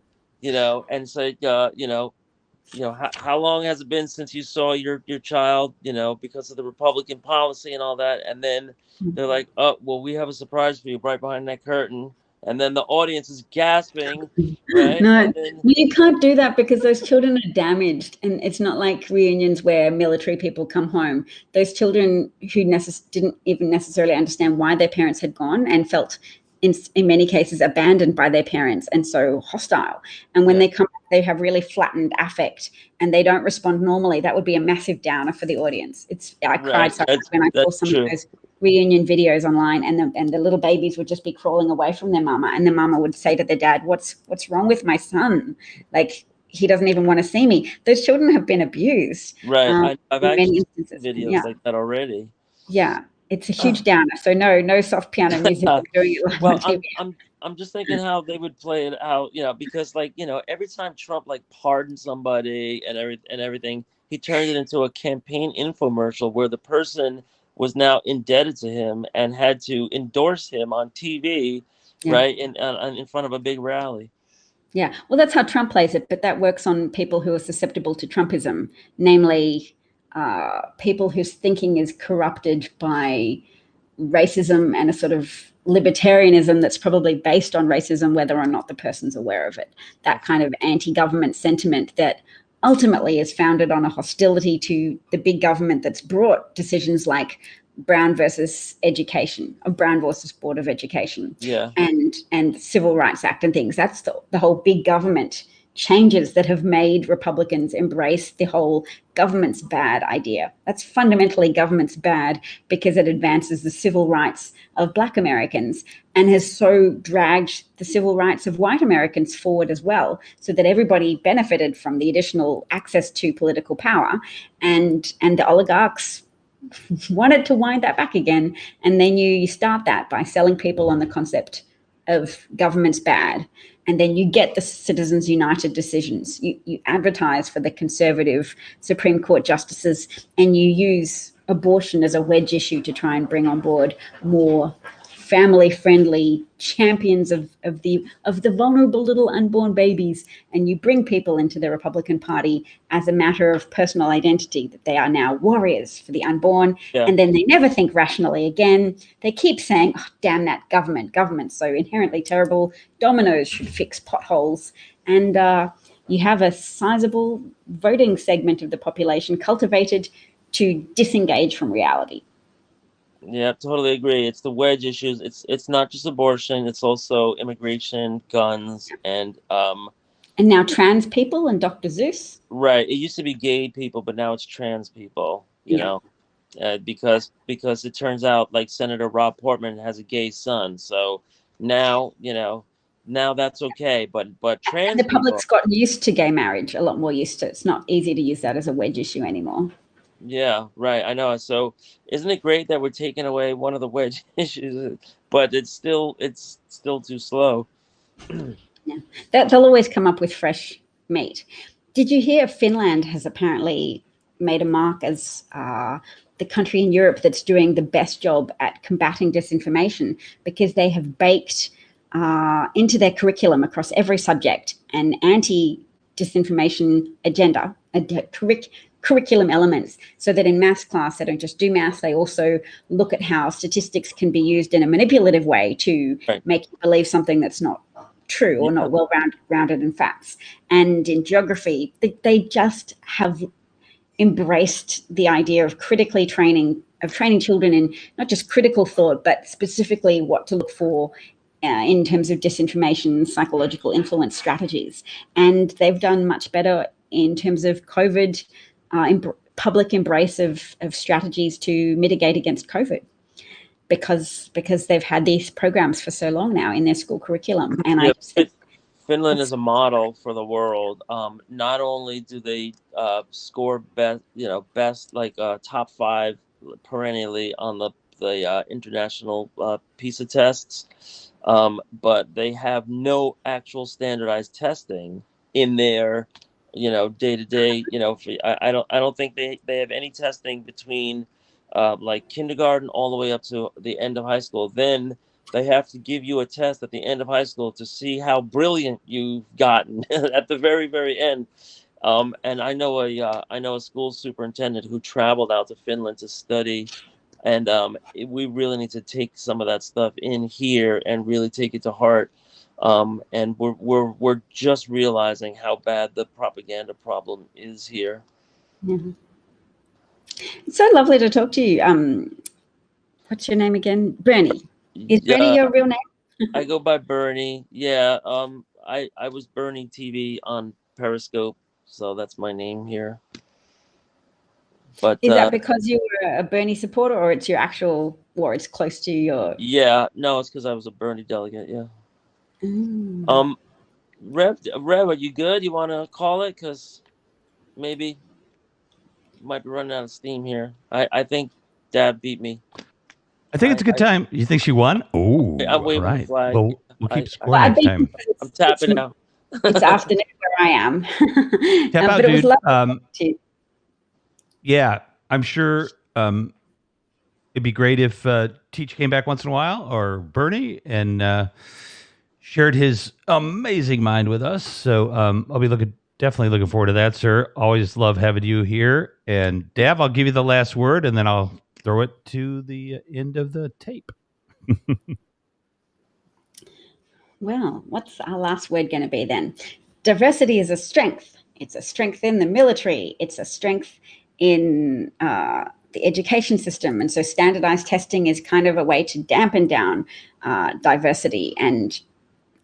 S4: and say, how long has it been since you saw your child, because of the Republican policy and all that, and then they're like, oh, well, we have a surprise for you right behind that curtain. And then the audience is gasping, right?
S2: No, you can't do that because those children are damaged. And it's not like reunions where military people come home. Those children who didn't even necessarily understand why their parents had gone and felt, in many cases, abandoned by their parents and so hostile. And when they come back, they have really flattened affect and they don't respond normally. That would be a massive downer for the audience. I cried so much when I saw some of those reunion videos online, and the little babies would just be crawling away from their mama, and the mama would say to the dad, what's wrong with my son? Like, he doesn't even want to see me. Those children have been abused.
S4: Right. I've actually seen videos like that already.
S2: Yeah. It's a huge downer. So no soft piano music doing it live on TV.
S4: I'm just thinking how they would play it out, because every time Trump pardoned somebody and everything, he turned it into a campaign infomercial where the person was now indebted to him and had to endorse him on TV, right, in front of a big rally.
S2: Yeah, well, that's how Trump plays it, but that works on people who are susceptible to Trumpism, namely people whose thinking is corrupted by racism and a sort of libertarianism that's probably based on racism, whether or not the person's aware of it. That kind of anti-government sentiment that ultimately is founded on a hostility to the big government that's brought decisions like Brown versus Education, or Brown versus Board of Education, and Civil Rights Act and things. That's the whole big government changes that have made Republicans embrace the whole government's bad idea. That's fundamentally government's bad because it advances the civil rights of Black Americans and has so dragged the civil rights of white Americans forward as well, so that everybody benefited from the additional access to political power, and the oligarchs wanted to wind that back again. And then you start that by selling people on the concept of government's bad. And then you get the Citizens United decisions. You advertise for the conservative Supreme Court justices, and you use abortion as a wedge issue to try and bring on board more family-friendly champions of the vulnerable little unborn babies. And you bring people into the Republican Party as a matter of personal identity, that they are now warriors for the unborn. And then they never think rationally again. They keep saying, oh, damn that government's so inherently terrible. Dominoes should fix potholes. And you have a sizable voting segment of the population cultivated to disengage from reality.
S4: Yeah, totally agree. It's the wedge issues. It's not just abortion. It's also immigration, guns, and
S2: now trans people and Dr. Zeus.
S4: Right. It used to be gay people, but now it's trans people. You know, because it turns out like Senator Rob Portman has a gay son, so now now that's okay. But trans
S2: the public's gotten used to gay marriage, a lot more used to. It's not easy to use that as a wedge issue anymore.
S4: Yeah, right. I know. So isn't it great that we're taking away one of the wedge issues, but it's still too slow.
S2: Yeah, they'll always come up with fresh meat. Did you hear Finland has apparently made a mark as the country in Europe that's doing the best job at combating disinformation, because they have baked into their curriculum across every subject an anti-disinformation agenda, curriculum elements, so that in maths class they don't just do maths, they also look at how statistics can be used in a manipulative way to make you believe something that's not true or not well rounded in facts. And in geography, they just have embraced the idea of training children in not just critical thought, but specifically what to look for in terms of disinformation, psychological influence strategies. And they've done much better in terms of COVID public embrace of strategies to mitigate against COVID, because they've had these programs for so long now in their school curriculum. And I just think
S4: Finland is a model for the world. Not only do they score best like top 5 perennially on the international PISA tests, but they have no actual standardized testing in their day to day. I don't think they have any testing between like kindergarten all the way up to the end of high school. Then they have to give you a test at the end of high school to see how brilliant you've gotten at the very, very end. And I know a school superintendent who traveled out to Finland to study, and we really need to take some of that stuff in here and really take it to heart. And we're just realizing how bad the propaganda problem is here.
S2: Mm-hmm. It's so lovely to talk to you. What's your name again? Bernie. Is Bernie your real name?
S4: I go by Bernie. Yeah. I was Bernie TV on Periscope, so that's my name here. But
S2: is that because you were a Bernie supporter, or it's your actual, or it's close to your?
S4: Yeah, no, it's because I was a Bernie delegate. Yeah.
S2: Mm.
S4: Rev, are you good? You want to call it? Because maybe might be running out of steam here. I think Dad beat me.
S1: I think it's a good time. You think she won? Oh,
S4: I'm waving
S1: right.
S4: the flag.
S1: Well, we'll keep score next time.
S4: I'm tapping out.
S2: It's afternoon where I am.
S1: Tap out,
S2: but it was
S1: dude.
S2: lovely.
S1: Yeah, I'm sure it'd be great if Teach came back once in a while, or Bernie, and shared his amazing mind with us. So I'll be definitely looking forward to that, sir. Always love having you here. And Dav, I'll give you the last word, and then I'll throw it to the end of the tape.
S2: Well, what's our last word going to be then? Diversity is a strength. It's a strength in the military. It's a strength in the education system. And so standardized testing is kind of a way to dampen down diversity and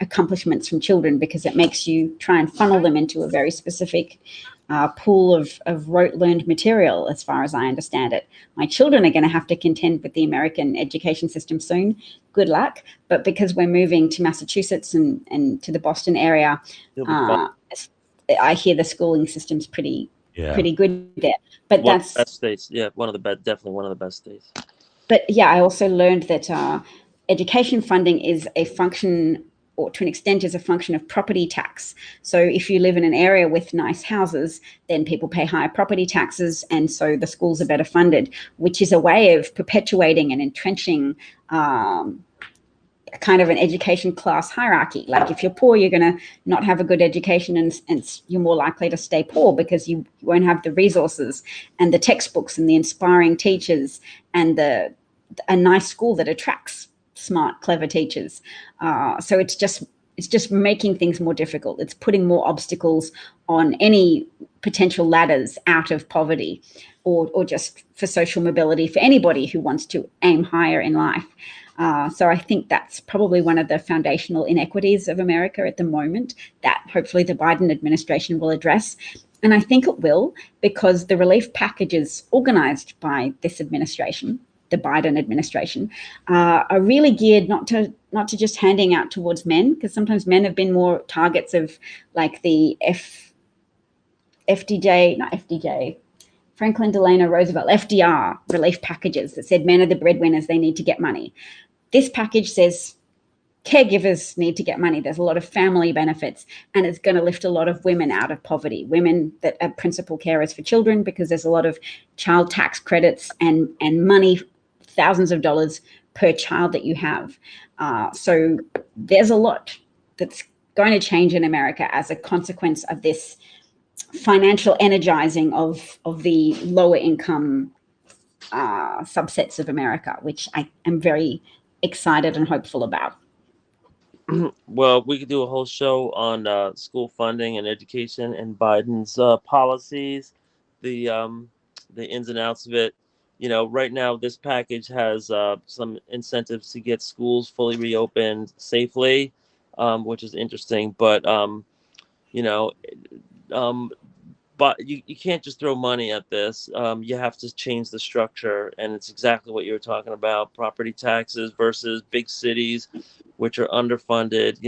S2: accomplishments from children, because it makes you try and funnel them into a very specific pool of rote learned material, as far as I understand it. My children are going to have to contend with the American education system soon. Good luck. But because we're moving to Massachusetts and to the Boston area, I hear the schooling system's pretty good there. But
S4: one
S2: that's
S4: of the best states. Yeah, definitely one of the best states.
S2: But yeah, I also learned that education funding is a function, or to an extent is a function of property tax. So if you live in an area with nice houses, then people pay higher property taxes, and so the schools are better funded, which is a way of perpetuating and entrenching kind of an education class hierarchy. Like if you're poor, you're going to not have a good education, and you're more likely to stay poor because you won't have the resources and the textbooks and the inspiring teachers and a nice school that attracts smart, clever teachers. So it's just making things more difficult. It's putting more obstacles on any potential ladders out of poverty, or just for social mobility for anybody who wants to aim higher in life. So I think that's probably one of the foundational inequities of America at the moment that hopefully the Biden administration will address. And I think it will, because the relief packages organized by this administration, the Biden administration, are really geared not to just handing out towards men, because sometimes men have been more targets of like the Franklin Delano Roosevelt, FDR relief packages that said men are the breadwinners, they need to get money. This package says caregivers need to get money. There's a lot of family benefits, and it's going to lift a lot of women out of poverty, women that are principal carers for children, because there's a lot of child tax credits and money, thousands of dollars per child that you have. So there's a lot that's going to change in America as a consequence of this financial energizing of the lower income subsets of America, which I am very excited and hopeful about.
S4: Well, we could do a whole show on school funding and education and Biden's policies, the ins and outs of it. Right now this package has some incentives to get schools fully reopened safely, which is interesting. But but you can't just throw money at this. You have to change the structure, and it's exactly what you were talking about: property taxes versus big cities, which are underfunded.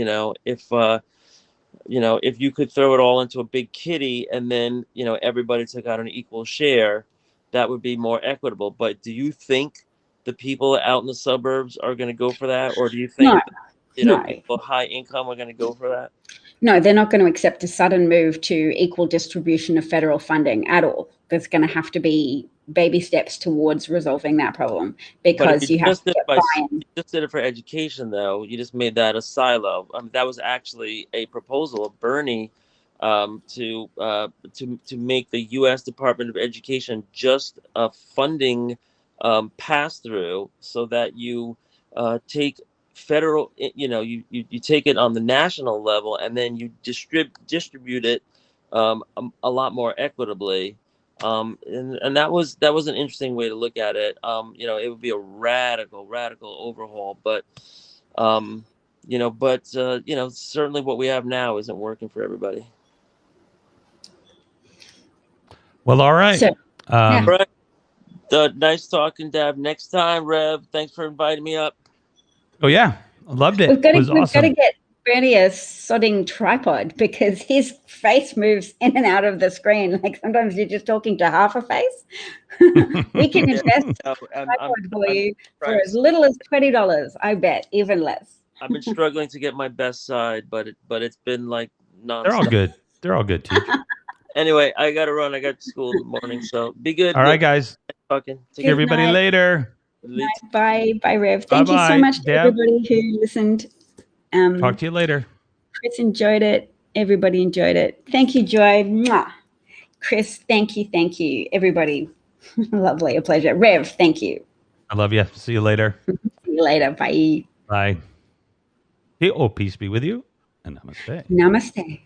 S4: If you could throw it all into a big kitty and then everybody took out an equal share, that would be more equitable. But do you think the people out in the suburbs are going to go for that, or do you think
S2: No, no.
S4: people high income are going to go for that?
S2: No, they're not going to accept a sudden move to equal distribution of federal funding at all. There's going to have to be baby steps towards resolving that problem, because you have to get buy-in.
S4: You just did it for education, though. You just made that a silo. That was actually a proposal of Bernie to make the U.S. Department of Education just a funding pass through, so that you take federal, you take it on the national level, and then you distribute it a lot more equitably. And that was an interesting way to look at it. It would be a radical overhaul, but certainly what we have now isn't working for everybody.
S1: Well, all right.
S2: So, yeah.
S4: Right. Nice talking, Dab. Next time, Rev. Thanks for inviting me up.
S1: Oh yeah, I loved it.
S2: We've got
S1: It was awesome.
S2: to get Bernie a sodding tripod, because his face moves in and out of the screen. Like sometimes you're just talking to half a face. We can invest in a tripod for you for as little as $20. I bet, even less.
S4: I've been struggling to get my best side, but it's been like nonstop.
S1: They're all good. They're all good, Teach.
S4: Anyway, I got to run. I got school in the morning, so be good.
S1: All right, guys.
S4: Talking.
S1: See everybody later.
S2: Bye, Rev. Thank you so much to everybody who listened.
S1: Talk to you later.
S2: Chris enjoyed it. Everybody enjoyed it. Thank you, Joy. Mwah. Chris, thank you. Everybody, lovely, a pleasure. Rev, thank you.
S1: I love you. See you later.
S2: See you later. Bye.
S1: Bye. Peace be with you, and namaste.
S2: Namaste.